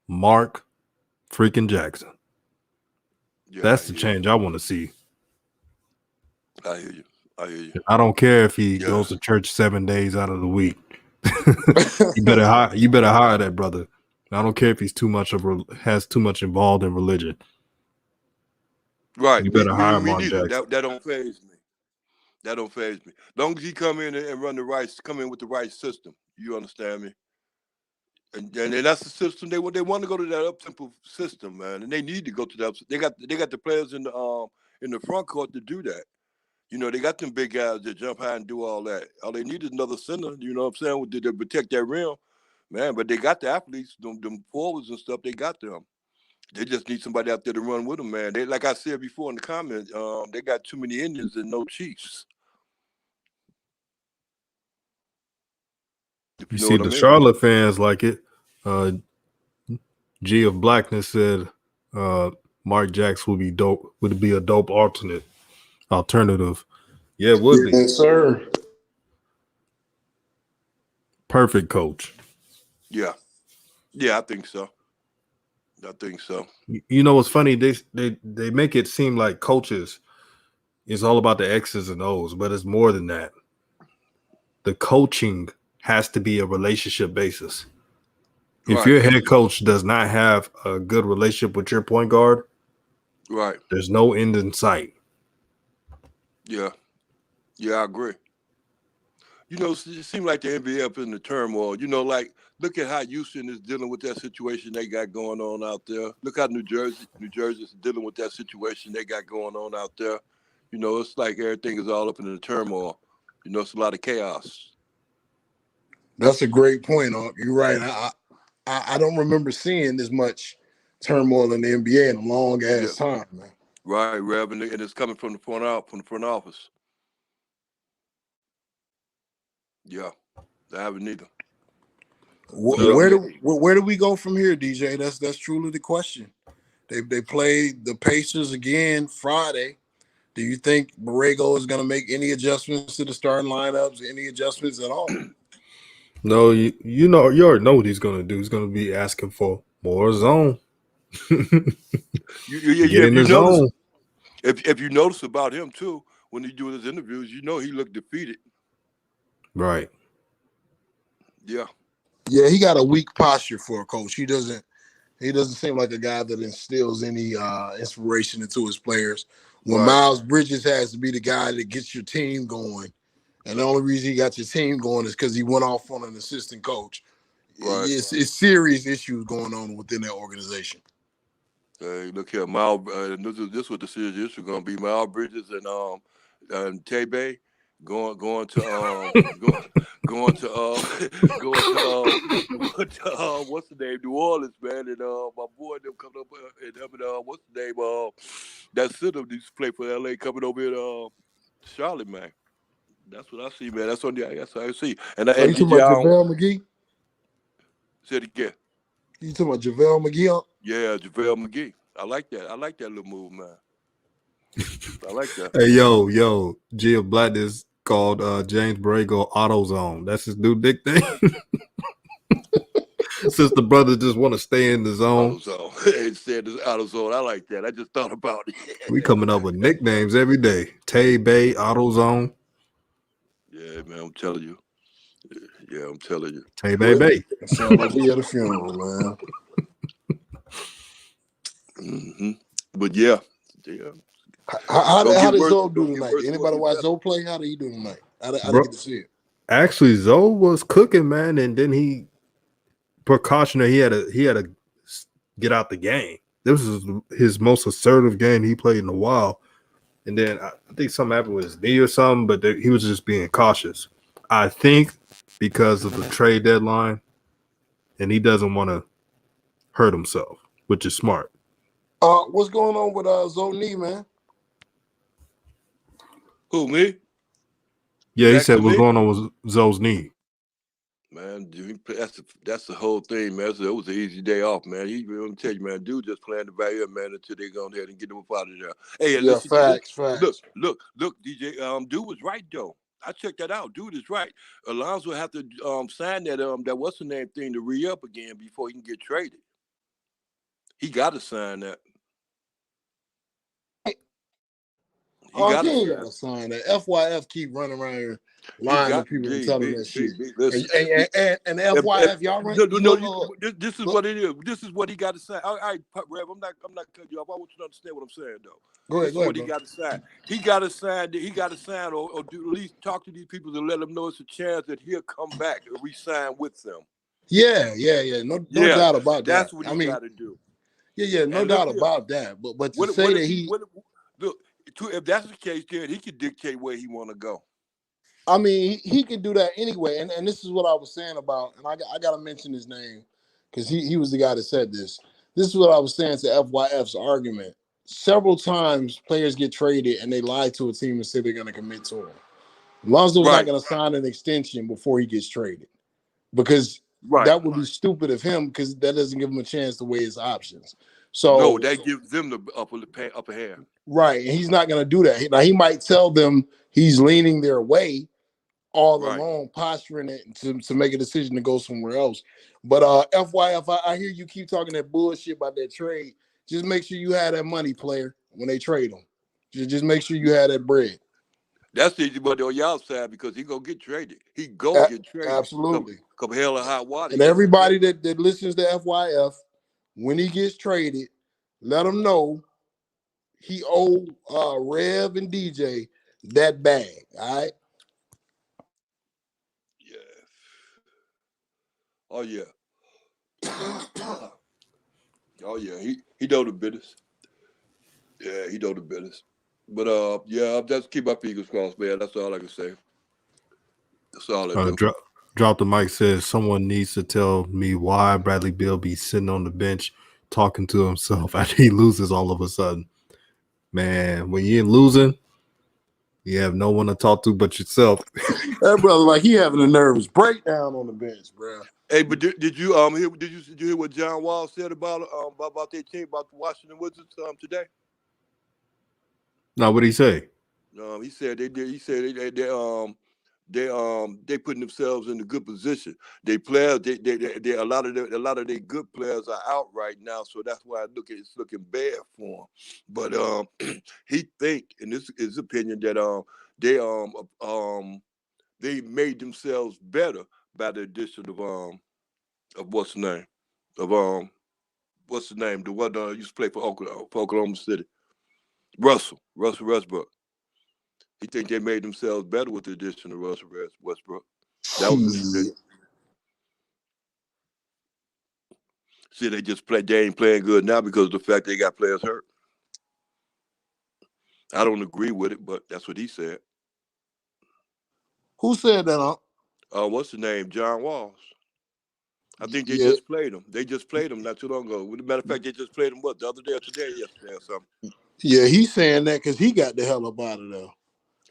Mark freaking Jackson. Yeah, that's the change I want to see. I hear you. I don't care if he goes to church 7 days out of the week. You better hire that brother. I don't care if he's has too much involved in religion. Right. You better hire me Mark neither. Jackson. That don't faze me. That don't faze me. As long as he come in and come in with the right system. You understand me? And that's the system they want to go to, that up-tempo system, man. And they need to go to that. They got the players in the front court to do that. They got them big guys that jump high and do all that. All they need is another center, you know what I'm saying, to protect that rim. Man, but they got the athletes, them forwards and stuff, they got them. They just need somebody out there to run with them, man. They, like I said before in the comments, they got too many Indians and no Chiefs. You see, the Charlotte fans like it. G of Blackness said Mark Jackson would be a dope alternative. Yeah, it would be. Yes, sir. Perfect coach. Yeah, I think so. You know what's funny? They make it seem like coaches is all about the X's and O's, but it's more than that. The coaching has to be a relationship basis. Right. If your head coach does not have a good relationship with your point guard, right, there's no end in sight. Yeah, I agree. It seems like the NBA up in the turmoil. Like, look at how Houston is dealing with that situation they got going on out there. Look how New Jersey is dealing with that situation they got going on out there. It's like everything is all up in the turmoil. It's a lot of chaos. That's a great point, Unc. You're right. I don't remember seeing this much turmoil in the NBA in a long ass time, man. Right, Rev, and it's coming from the front office. Yeah, I haven't either. Where do we go from here, DJ? That's truly the question. They played the Pacers again Friday. Do you think Borrego is going to make any adjustments to the starting lineups? Any adjustments at all? No, you already know what he's going to do. He's going to be asking for more zone. Get in the zone. If you notice about him too, when he do his interviews, he looked defeated. Right. Yeah. Yeah, he got a weak posture for a coach. He doesn't He doesn't seem like a guy that instills any inspiration into his players. When Right. Miles Bridges has to be the guy that gets your team going, and the only reason he got your team going is because he went off on an assistant coach. Right. It's serious issues going on within that organization. Hey, look here, Miles. This was the serious issue going to be Miles Bridges and Tay going to going to going to what's the name, New Orleans, man, and my boy them coming up and having what's the name, that center used to play for LA coming over in Charlotte, man. That's what I see, man. That's what I see. And Are you talking about JaVale McGee? Said again. You talking about JaVale McGee? Yeah, JaVale McGee. I like that. I like that little move, man. I like that. Hey, yo, Gia Blackness called James Borrego AutoZone. That's his new nickname. Since the brothers just want to stay in the zone. AutoZone. Instead of AutoZone. I like that. I just thought about it. We coming up with nicknames every day. Tay Bay, AutoZone. Yeah, man, I'm telling you. Yeah, I'm telling you. Tay Bay. Sound like he at a funeral, man. Mm-hmm. But yeah. How did Zoe do tonight? Anybody watch Zoe play? How did he do tonight? I didn't get to see it. Actually, Zoe was cooking, man, and then he precautionary. He had to get out the game. This was his most assertive game he played in a while. And then I think something happened with his knee or something, but he was just being cautious. I think because of the trade deadline, and he doesn't want to hurt himself, which is smart. What's going on with Zoe knee, man? Who, me? Yeah, he said what's going on with Zoe's knee. Man, that's the whole thing, man. So it was an easy day off, man. Let me tell you, man, dude just playing the value, man, until they go ahead and get him up out of there. Hey, yeah, listen, facts. Look, DJ, dude was right though. I checked that out. Dude is right. Lonzo have to sign that what's the name thing to re-up again before he can get traded. He got to sign that. He got to sign that. FYF keep running around here lying to people and telling that shit. And FYF, y'all run. This is what it is. This is what he got to sign. All right, Rev, I'm not cutting you off. I want you to understand what I'm saying, though. Go ahead, what he got to sign. He got to sign, or at least talk to these people to let them know it's a chance that he'll come back and re-sign with them. Yeah. No doubt about that. That's what he got to do. Yeah, no doubt about that. But to say that he look, if that's the case, then he can dictate where he want to go. I mean, he can do that anyway. And this is what I was saying about, and I got to mention his name because he was the guy that said this. This is what I was saying to FYF's argument. Several times players get traded and they lie to a team and say they're going to commit to him. Lonzo's not going to sign an extension before he gets traded because that would be stupid of him because that doesn't give him a chance to weigh his options. So no, that gives them the upper hand. Right, and he's not going to do that. Now, he might tell them he's leaning their way all along, posturing it to make a decision to go somewhere else. But FYF, I hear you keep talking that bullshit about that trade. Just make sure you have that money, player, when they trade him. Just make sure you have that bread. That's easy, but on y'all side because he gonna get traded. He gonna get traded. Absolutely. Come hell or high water. And everybody that listens to FYF, when he gets traded, let him know he owe Rev and DJ that bag. All right. Yeah. Oh yeah. Oh yeah. He know the business. Yeah, he know the business. But yeah, I'll just keep my fingers crossed, man. That's all I can say. That's all I do. Drop the mic says someone needs to tell me why Bradley Beal be sitting on the bench talking to himself after he loses all of a sudden. Man, when you're losing, you have no one to talk to but yourself. That brother, like he having a nervous breakdown on the bench, bro. Hey, but did you hear what John Wall said about their team, about the Washington Wizards today? Now, what did he say? He said they did. He said they putting themselves in a good position. They players, they a lot of their good players are out right now, so that's why it's looking bad for them. But he think, in his opinion, that they made themselves better by the addition of what's the name of what's the name? The one used to play for Oklahoma City. Russell Westbrook. He think they made themselves better with the addition of Russell Westbrook. That was what he said. Shit. See, they ain't playing good now because of the fact they got players hurt. I don't agree with it, but that's what he said. Who said that? What's the name? John Walls. I think they Yeah, just played him. They just played him not too long ago. As a matter of fact, they just played him the other day or today, yesterday or something. yeah. He's saying that because he got the hell up out of there.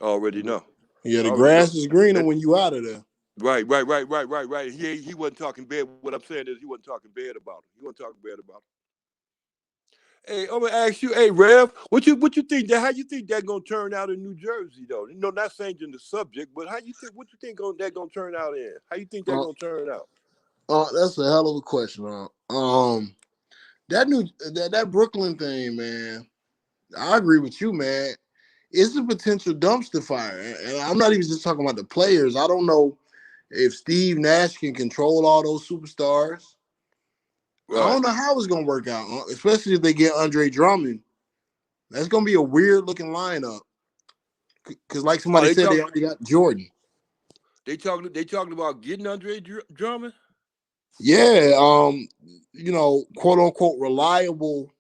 I already know. Yeah, I the already know. grass is greener when you out of there. Right. He wasn't talking bad. What I'm saying is he wasn't talking bad about him. He wasn't talking bad about him. Hey, I'm gonna ask you, hey Rev, what you think that how you think that gonna turn out in New Jersey though? You know, not changing the subject, but what you think that gonna turn out in? How you think that Uh, gonna turn out? that's a hell of a question. That Brooklyn thing, man. I agree with you, man. It's a potential dumpster fire, and I'm not even just talking about the players. I don't know if Steve Nash can control all those superstars. I Right. don't know how it's gonna work out, especially if they get Andre Drummond. That's gonna be a weird looking lineup. Because, like Oh, somebody said, they already got Jordan. they talking about getting Andre Drummond. Yeah, quote unquote reliable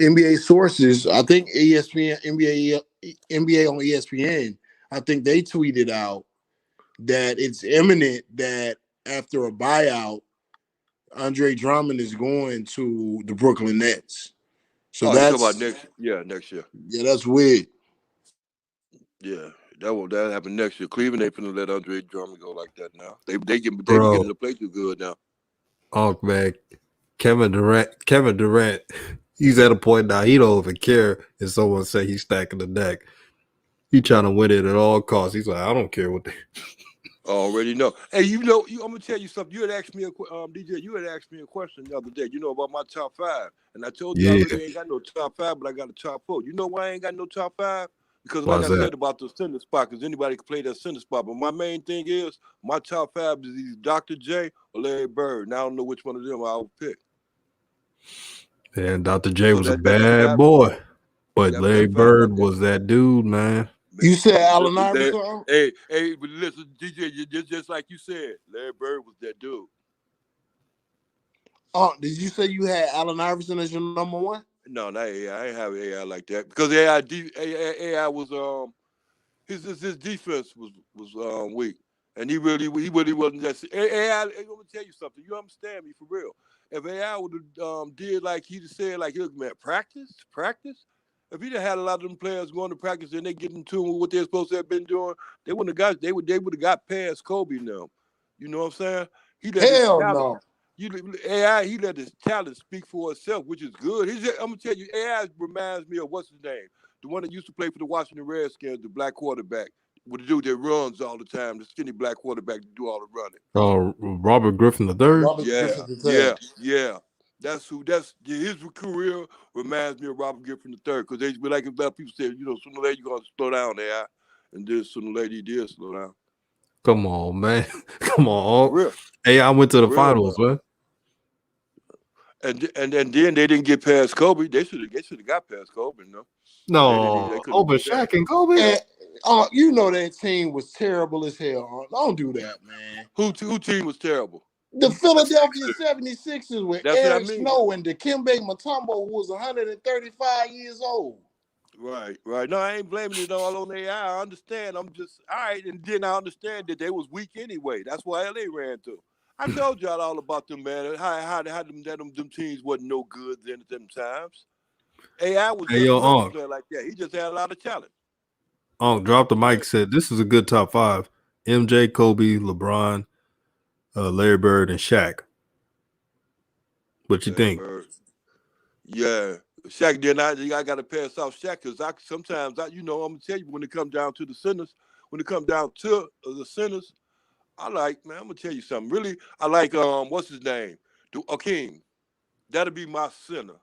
NBA sources. I think ESPN, NBA on ESPN. I think they tweeted out that it's imminent that after a buyout, Andre Drummond is going to the Brooklyn Nets. So Oh, you talking about that's next year. yeah, that's weird. Yeah, that happen next year. Cleveland ain't finna let Andre Drummond go like that now. They beginning Bro, to play too good now. man, Kevin Durant, he's at a point now he don't even care if someone say he's stacking the deck. He trying to win it at all costs. He's like, I don't care what they. I already know. Hey, I'm gonna tell you something. You had asked me DJ. You had asked me a question the other day. You know about my top five, and I told you I Yeah, really ain't got no top five, but I got a top four. You know why I ain't got no top five? Because like why's I that? said about the center spot, because anybody can play that center spot. But my main thing is my top five is either Dr. J or Larry Bird. And I don't know which one of them I would pick. And Dr. J So was a that's what bad happened. boy, but That's Larry fine about Bird that. was that dude, man. You said Allen Listen, Iverson? but listen, DJ, just like you said, Larry Bird was that dude. Did you say you had Allen Iverson as your number one? No, not AI. I ain't have AI like that because AI was his defense was weak, and he really wasn't that. AI, I'm gonna tell you something. You understand me for real? If AI would have did like he said, like look, man, practice. If he'd have had a lot of them players going to practice and they get in tune with what they're supposed to have been doing, they would have got past Kobe now. You know what I'm saying? He let his Hell talent. no. AI, he let his talent speak for itself, which is good. I'm gonna tell you, AI reminds me of what's his name, the one that used to play for the Washington Redskins, the black quarterback, with the dude that runs all the time, the skinny black quarterback to do all the running. Robert Griffin III. Robert Yeah, Griffin III. yeah. His career reminds me of Robert Griffin III because they like a lot of people say, sooner or later you're gonna slow down AI, and then sooner or later he did slow down. Come on, man. Come For on. real, Hey, I went to for the real, man. finals, man. And then they didn't get past Kobe. They should have got past Kobe, but they didn't. They No, couldn't over do that. Shaq and Kobe. And you know that team was terrible as hell. Don't do that, man. Who team was terrible? The Philadelphia 76ers with That's what I Eric mean. Snow and Dikembe Mutombo, who was 135 years old. Right. No, I ain't blaming it all on AI. I understand. I'm just all right, and then I understand that they was weak anyway. That's why LA ran to. I told y'all all about them, man. How them teams wasn't no good then at them times. AI was Hey, just yo, another player like that. He just had a lot of talent. Drop the Go mic. ahead. Said this is a good top five: MJ, Kobe, LeBron, Larry Bird, and Shaq. What you Larry think? Bird. Yeah. Shaq, then I got to pass off Shaq because sometimes I'm gonna tell you when it comes down to the centers, I like, man, I'm gonna tell you something. Really, I like what's his name? Hakeem. That'll be my center.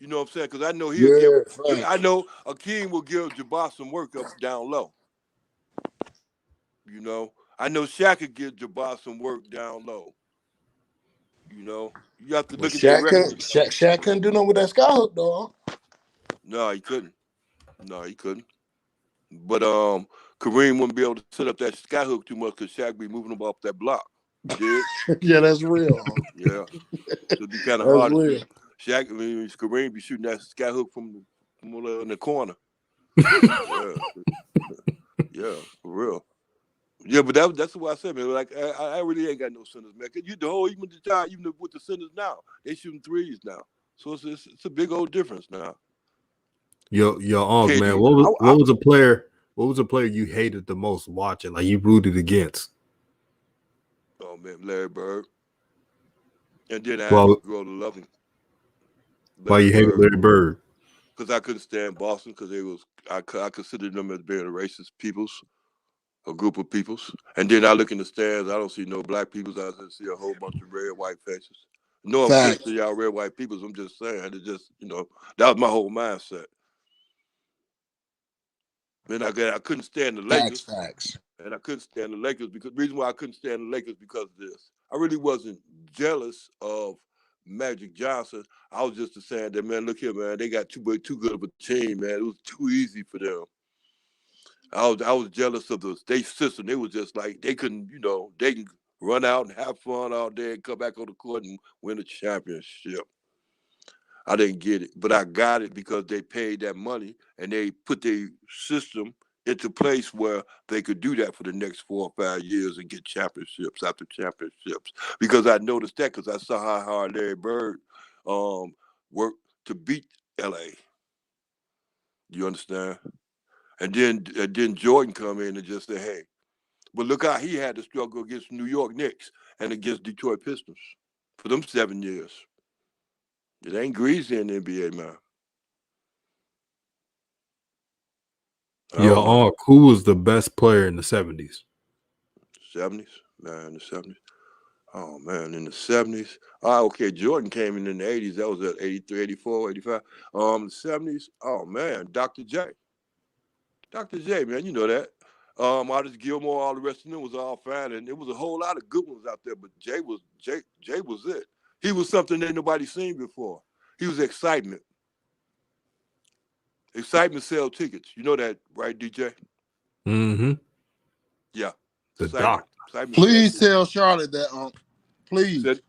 You know what I'm saying? Because I know Yeah, I facts. know Hakeem will give Jabbar some work up down low. I know Shaq could give Jabbar some work down low. You know, you have to But look at their record. Shaq couldn't do nothing with that skyhook though. No, he couldn't. No, he couldn't. But Kareem wouldn't be able to set up that skyhook too much because Shaq be moving him off that block. You did? Yeah, that's real. Yeah. So it'd be kind of That's hard to real. do. Kareem be shooting that skyhook from in the corner. Yeah. Yeah, for real. Yeah, but that's what I said, man. Like I really ain't got no centers, man. 'Cause you the whole even the time, even with the centers now, they shooting threes now. So it's a big old difference now. Your uncle, man. KD, What was a player? What was a player you hated the most watching? Like you rooted against? oh man, Larry Bird. And then I had to Well, grow to love him. why you hated Larry Bird? Because I couldn't stand Boston because I considered them as being a racist peoples, a group of peoples. And then I look in the stands, I don't see no black peoples. I just see a whole bunch of red, white faces. No offense Fact. to y'all red, white peoples. I'm just saying. It just, that was my whole mindset. Then I couldn't stand the Lakers. Facts. And I couldn't stand the Lakers because the reason why I couldn't stand the Lakers because of this. I really wasn't jealous of Magic Johnson. I was just saying that, man, look here, man, they got too good of a team, man. It was too easy for them. I was jealous of the state system. They was just like they couldn't, they can run out and have fun all day and come back on the court and win a championship. I didn't get it, but I got it because they paid that money and they put their system into place where they could do that for the next 4 or 5 years and get championships after championships. Because I noticed that because I saw how hard Larry Bird worked to beat LA. You understand? And then Jordan come in and just say, hey, but look how he had to struggle against New York Knicks and against Detroit Pistons for them 7 years. It ain't greasy in the NBA, man. Your uncle, who was the best player in the 70s? 70s, man, the 70s. Oh, man, in the 70s. Okay, Jordan came in the 80s. That was at 83, 84, 85. The 70s, oh, man, Dr. J. Dr. J, man, you know that. Artist Gilmore, all the rest of them was all fine, and there was a whole lot of good ones out there, but Jay was it. He was something that nobody seen before. He was excitement. Excitement sell tickets. You know that, right, DJ? Mm-hmm. Yeah. The doc. Please tell Charlotte that, please. Said,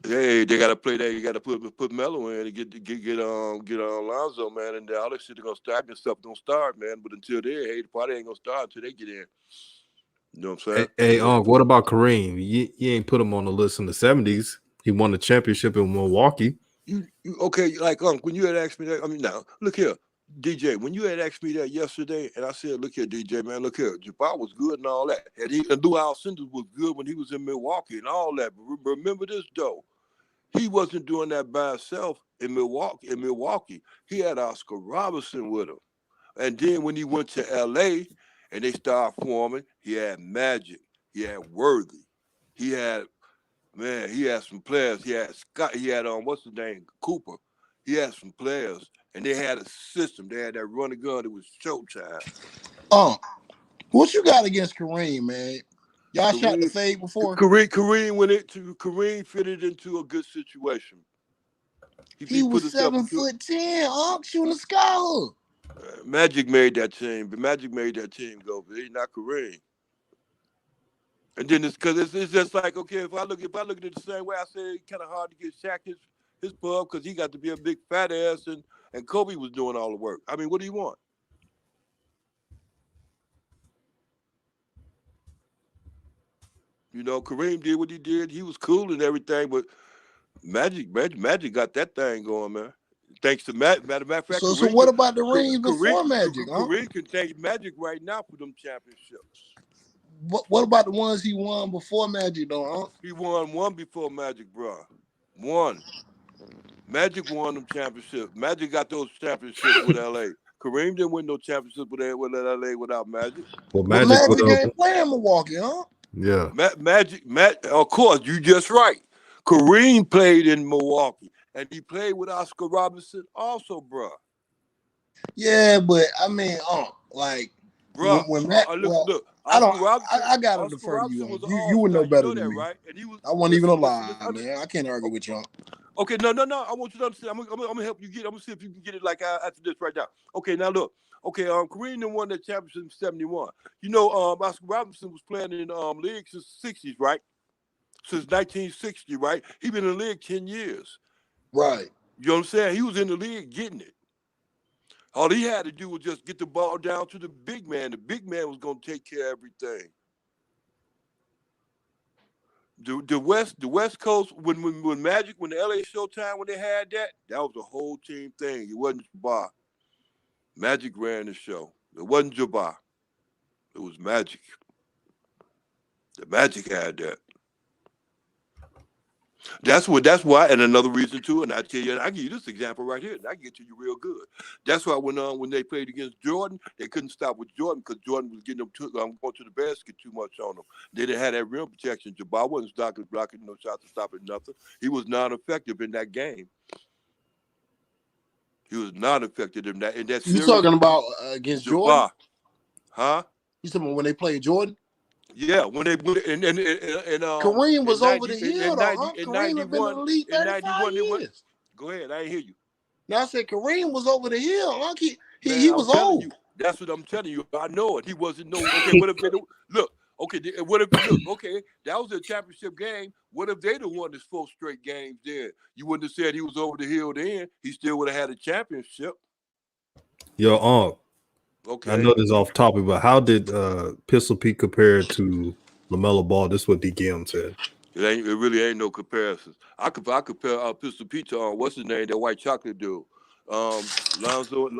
hey, they gotta play that. You gotta put Melo in and get Lonzo, man, and all that shit are gonna start and stuff don't start, man. But until then, hey, the party ain't gonna start until they get in. You know what I'm saying? Hey, what about Kareem? You ain't put him on the list in the 70s. He won the championship in Milwaukee. You okay? Like when you had asked me that, I mean, now look here, DJ. When you had asked me that yesterday, and I said, look here, DJ, man, look here, Jabbar was good and all that, and Lou Alcindor was good when he was in Milwaukee and all that. But remember this though, he wasn't doing that by himself in Milwaukee, he had Oscar Robertson with him, and then when he went to LA and they started forming, he had Magic, he had Worthy, he had. Man, he had some players. He had Scott. He had what's his name, Cooper. He had some players, and they had a system. They had that running gun. It was showtime. What you got against Kareem, man? Y'all shot the fade before. Kareem fitted into a good situation. He was 7'10", shooting the skyhook. Magic made that team, but Magic made that team go. But he's not Kareem. And then it's because it's just like, okay, if I look at it the same way, I say it's kind of hard to get Shaq his pub because he got to be a big fat ass and Kobe was doing all the work. I mean, what do you want? Kareem did what he did. He was cool and everything, but Magic got that thing going, man. Thanks to matter of fact. So what about the rings before Magic? Kareem can thank Magic right now for them championships. What about the ones he won before Magic, though? Huh? He won one before Magic, bro. One. Magic won them championships. Magic got those championships with LA. Kareem didn't win no championships with LA without Magic. Well, Magic ain't playing Milwaukee, huh? Yeah. Magic, of course, you just right. Kareem played in Milwaukee, and he played with Oscar Robertson also, bro. Yeah, but I mean, like Bruh, look, Oscar Robertson. I gotta Oscar defer to you Robertson on. was an You would know all-star. better You know than that, me. right? And he was. I wasn't even alive, listen, man. I can't argue with you. Okay, no. I want you to understand. I'm gonna help you get. I'm gonna see if you can get it like after this right now. Okay, now look. Okay, Kareem won that championship in '71. You know, Oscar Robertson was playing in league since the '60s, right? Since 1960, right? He been in the league 10 years. Right. You know what I'm saying? He was in the league getting it. All he had to do was just get the ball down to the big man. The big man was gonna take care of everything. The West Coast, when Magic, when the LA Showtime, when they had that was a whole team thing. It wasn't Jabbar. Magic ran the show. It wasn't Jabbar. It was Magic. The Magic had that. That's why, and another reason too. And I tell you, and I give you this example right here, and I can get to you real good. That's why when they played against Jordan, they couldn't stop with Jordan because Jordan was getting them going to the basket too much on them. They didn't have that rim protection. Jabbar wasn't blocking no shots to stop it, nothing. He was non-effective in that game. He was not effective in that series. You talking about against Jabbar, Jordan? huh? You talking about when they played Jordan? Yeah, when they and Kareem was over the hill though. Kareem had been in the league 35 years. Go ahead, I ain't hear you. Now I said Kareem was over the hill. He Man, was old. You, that's what I'm telling you. I know it. He wasn't no. Okay, what if they look? Okay, what if look? Okay, that was a championship game. What if they'd have won this 4 straight games? Then you wouldn't have said he was over the hill. Then he still would have had a championship. Yo, Okay. I know this is off topic, but how did Pistol Pete compare to LaMelo Ball? This is what DKM said. It really ain't no comparisons. I compare Pistol Pete to what's his name, that white chocolate dude. Lonzo and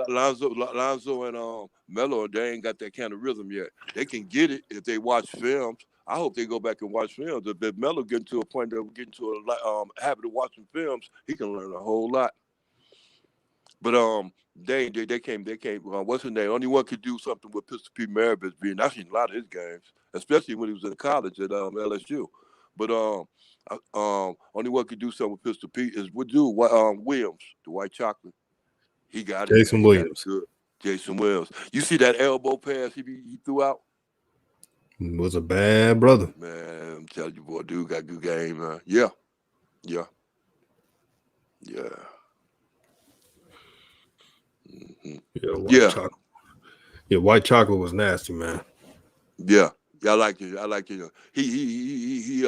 Melo, they ain't got that kind of rhythm yet. They can get it if they watch films. I hope they go back and watch films. If Melo getting to a point of getting to a habit of watching films, he can learn a whole lot. But they came. What's his name? Only one could do something with Pistol Pete Maravich being. I've seen a lot of his games, especially when he was in college at LSU. But only one could do something with Pistol Pete is Williams, the white chocolate. He got it. Jason Williams. Good. Jason Williams. You see that elbow pass he threw out? Was a bad brother. Man, I'm telling you, boy, dude got good game, man. Yeah. Mm-hmm. Yeah, chocolate. Yeah, white chocolate was nasty, man. Yeah, I like it. He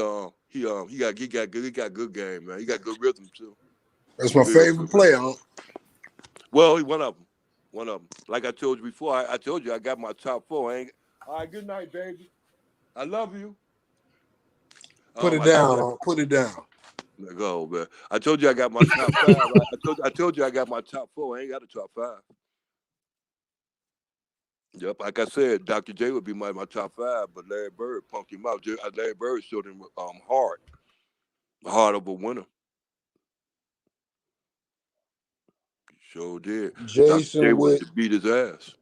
got good game, man. He got good rhythm too. That's my favorite player. Huh? Well, he one of them. Like I told you before, I told you I got my top 4. All right, good night, baby. I love you. Put it down. Put it down. Go, man. I told you I got my top 5. I told you I got my top 4. I ain't got a top 5. Yep, like I said, Dr. J would be my top 5, but Larry Bird punked him out. Larry Bird showed him heart of a winner. Sure did. Jason wanted to beat his ass.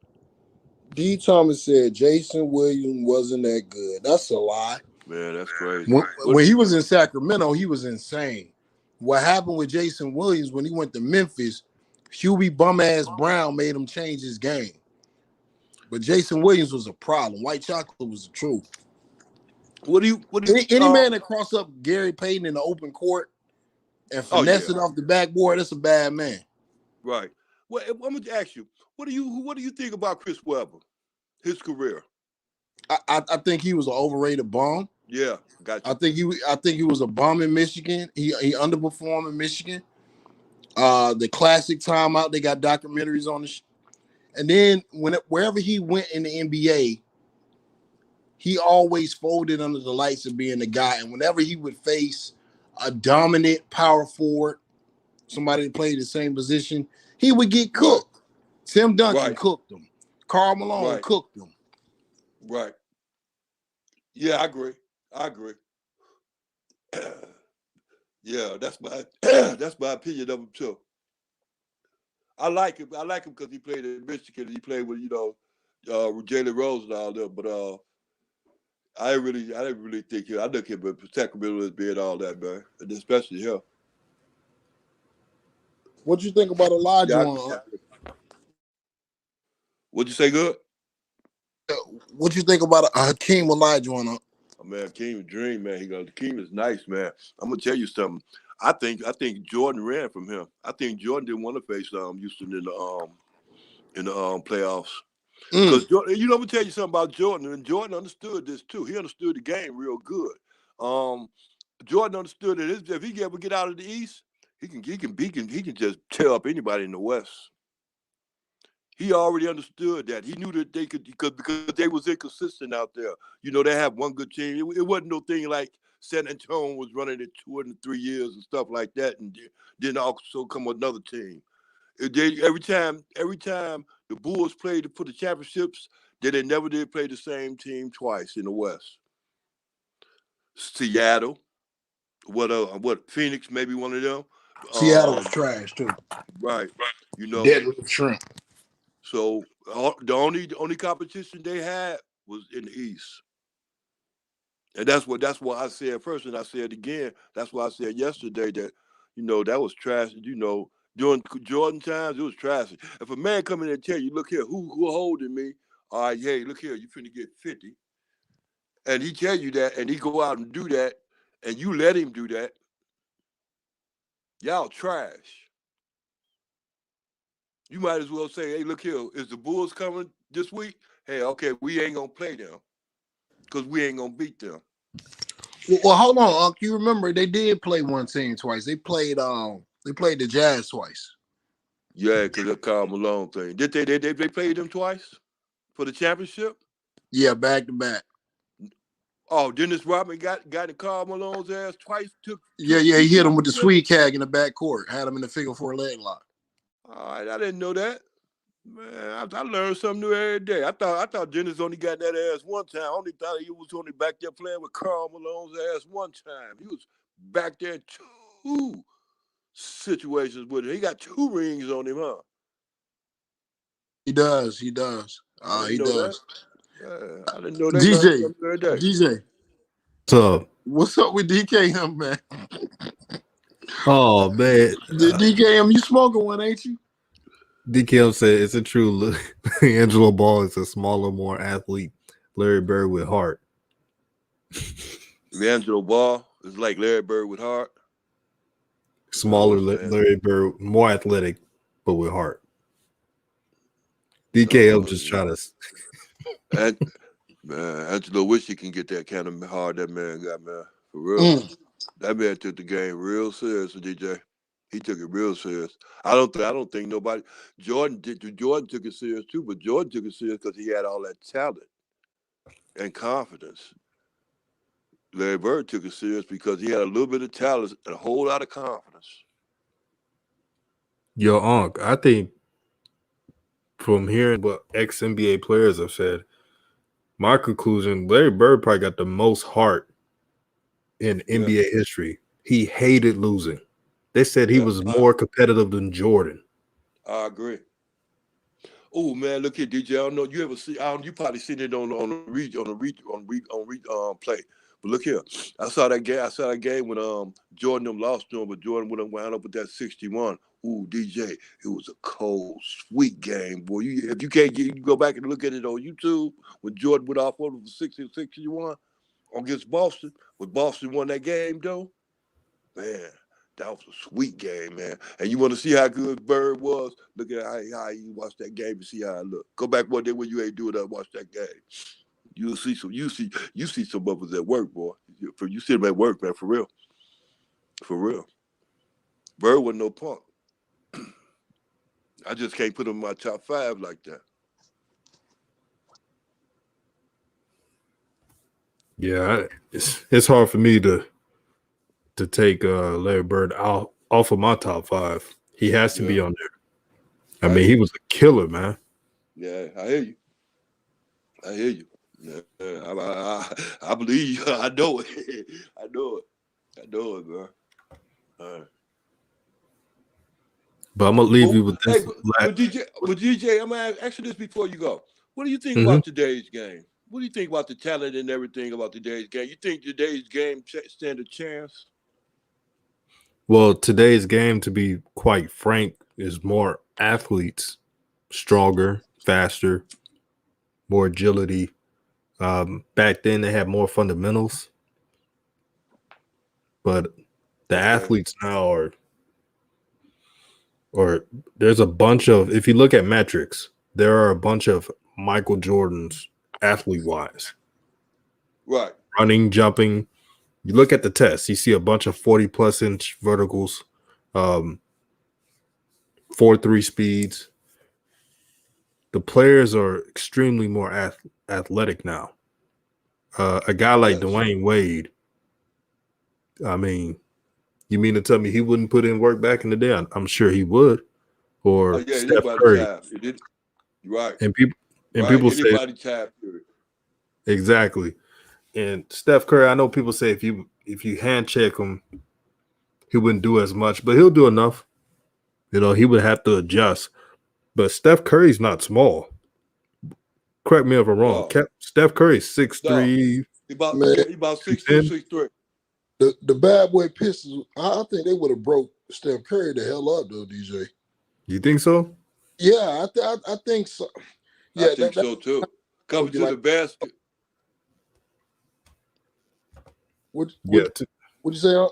D. Thomas said Jason Williams wasn't that good. That's a lie. Man, that's crazy. When he was in Sacramento, he was insane. What happened with Jason Williams when he went to Memphis, Hubie bum-ass Brown made him change his game. But Jason Williams was a problem. White chocolate was the truth. Any man that cross up Gary Payton in the open court and finesse it off the backboard, that's a bad man. Right. Well, I'm going to ask you, what do you think about Chris Webber, his career? I think he was an overrated bum. Yeah, gotcha. I think he was a bum in Michigan. He underperformed in Michigan. The classic timeout, they got documentaries on the and then wherever he went in the NBA, he always folded under the lights of being the guy. And whenever he would face a dominant power forward, somebody that played the same position, he would get cooked. Right. Tim Duncan cooked him. Karl Malone cooked him. Right. Yeah, I agree. Yeah, that's my opinion of him too. I like him because he played in Michigan. He played with Jalen Rose and all that. But I didn't really think him. I look at him as Sacramento as being all that, man, and especially him. What'd you think about Elijah? What'd you say? Good. What you think about Hakeem Olajuwon? Man, Hakeem dream, man. Hakeem is nice, man. I'm gonna tell you something. I think Jordan ran from him. I think Jordan didn't want to face Houston in the playoffs. Because Jordan, I'm gonna tell you something about Jordan, and Jordan understood this too. He understood the game real good. Jordan understood that if he ever get out of the East, he can just tear up anybody in the West. He already understood that. He knew that they could because they was inconsistent out there. They have one good team. It wasn't no thing like San Antonio was running it 2 and 3 years and stuff like that, and then also come another team. Every time the Bulls played for the championships, they never did play the same team twice in the West. Seattle, what Phoenix, maybe one of them. Seattle was trash too. Right. Deadly shrimp. So the only competition they had was in the East. And that's what I said first, and I said again. That's why I said yesterday that, that was trash. During Jordan times, it was trash. If a man come in and tell you, look here, who holding me? All right, hey, look here, you finna get 50. And he tell you that, and he go out and do that, and you let him do that, y'all trash. You might as well say, hey, look here, is the Bulls coming this week? Hey, okay, we ain't gonna play them because we ain't gonna beat them. Well, hold on, Unc. You remember they did play one team twice. They played the Jazz twice. Yeah, because the Karl Malone thing. Did they play them twice for the championship? Yeah, back to back. Oh, Dennis Rodman got in Karl Malone's ass twice. Yeah, he hit him with the sweet cag in the back court. Had him in the figure 4 leg lock. All right, I didn't know that. Man, I learned something new every day. I thought Dennis only got that ass one time. I only thought he was only back there playing with Karl Malone's ass one time. He was back there in 2 situations with it. He got 2 rings on him, huh? He does. He does. Yeah, I didn't know that. DJ. What's up? What's up with DKM, man? Oh man, DKM, you smoking one, ain't you? DKM said it's a true Angelo Ball is a smaller, more athlete Larry Bird with heart. Angelo Ball is like Larry Bird with heart. Smaller Larry Bird, more athletic, but with heart. DKM just trying to. Man, Angelo wish he can get that kind of heart that man got, man. For real. That man took the game real serious, DJ. He took it real serious. I don't think nobody. Jordan took it serious too, but Jordan took it serious because he had all that talent and confidence. Larry Bird took it serious because he had a little bit of talent and a whole lot of confidence. Yo, Unc, I think from hearing what ex-NBA players have said, my conclusion, Larry Bird probably got the most heart in NBA history. He hated losing. They said he was more competitive than Jordan. I agree. Oh man, look here, DJ. I don't know. You ever see? You probably seen it on play. But look here, I saw that game when Jordan lost to him, but Jordan wound up with that 61. Ooh, DJ, it was a cold, sweet game, boy. If you can't you go back and look at it on YouTube when Jordan went off over the 61 against Boston. When Boston won that game, though, man. That was a sweet game, man. And you want to see how good Bird was? Look at how you watch that game and see how it look. Go back one day when you ain't doing that, watch that game. You'll see some. You see some of us at work, boy. You see them at work, man. For real. For real. Bird wasn't no punk. I just can't put him in my top 5 like that. Yeah, it's hard for me to take Larry Bird off of my top 5. He has to be on there. I mean, he was a killer, man. Yeah, I hear you. Yeah, I believe you. I know it. I know it, bro. All right. But I'm gonna leave you with this. But DJ, I'm gonna ask you this before you go. What do you think about today's game? What do you think about the talent and everything about today's game? You think today's game stand a chance? Well, today's game, to be quite frank, is more athletes, stronger, faster. more agility. Back then they had more fundamentals, but the athletes now are, or there's a bunch of, if you look at metrics, there are a bunch of Michael Jordans athlete wise. Right. Running, jumping. You look at the test, you see a bunch of 40+ inch verticals, 4.3 speeds. The players are extremely more athletic now. A guy like Dwayne Wade, I mean, you mean to tell me he wouldn't put in work back in the day? I'm sure he would. Or Steph Curry. Right. And people say exactly. And Steph Curry, I know people say if you hand check him, he wouldn't do as much, but he'll do enough. You know, he would have to adjust. But Steph Curry's not small. Correct me if I'm wrong. Steph Curry's 6'3". He about 6'2", 6'3". The bad boy Pistons, I think they would have broke Steph Curry the hell up though, DJ. You think so? Yeah, I think so. Yeah, I think so too. Coming to the basket. What you say?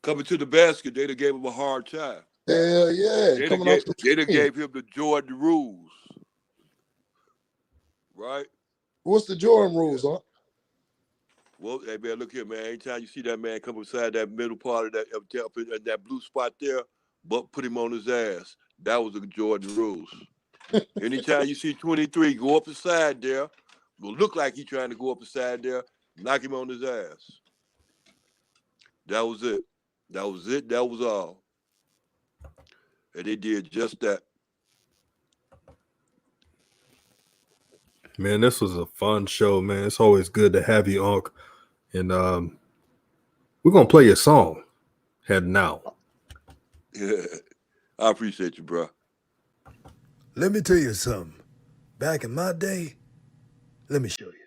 Coming to the basket, they'd have gave him a hard time. Hell yeah. They'd have gave him the Jordan rules. Right? What's the Jordan rules, huh? Well, hey man, look here, man. Anytime you see that man come beside that middle part of that blue spot there, but put him on his ass. That was the Jordan rules. Anytime you see 23 go up the side there, will look like he's trying to go up the side there, knock him on his ass. That was it. That was it. That was all. And they did just that. Man, this was a fun show, man. It's always good to have you, Unc. And we're gonna play your song heading out. Yeah, I appreciate you, bro. Let me tell you something. Back in my day, let me show you.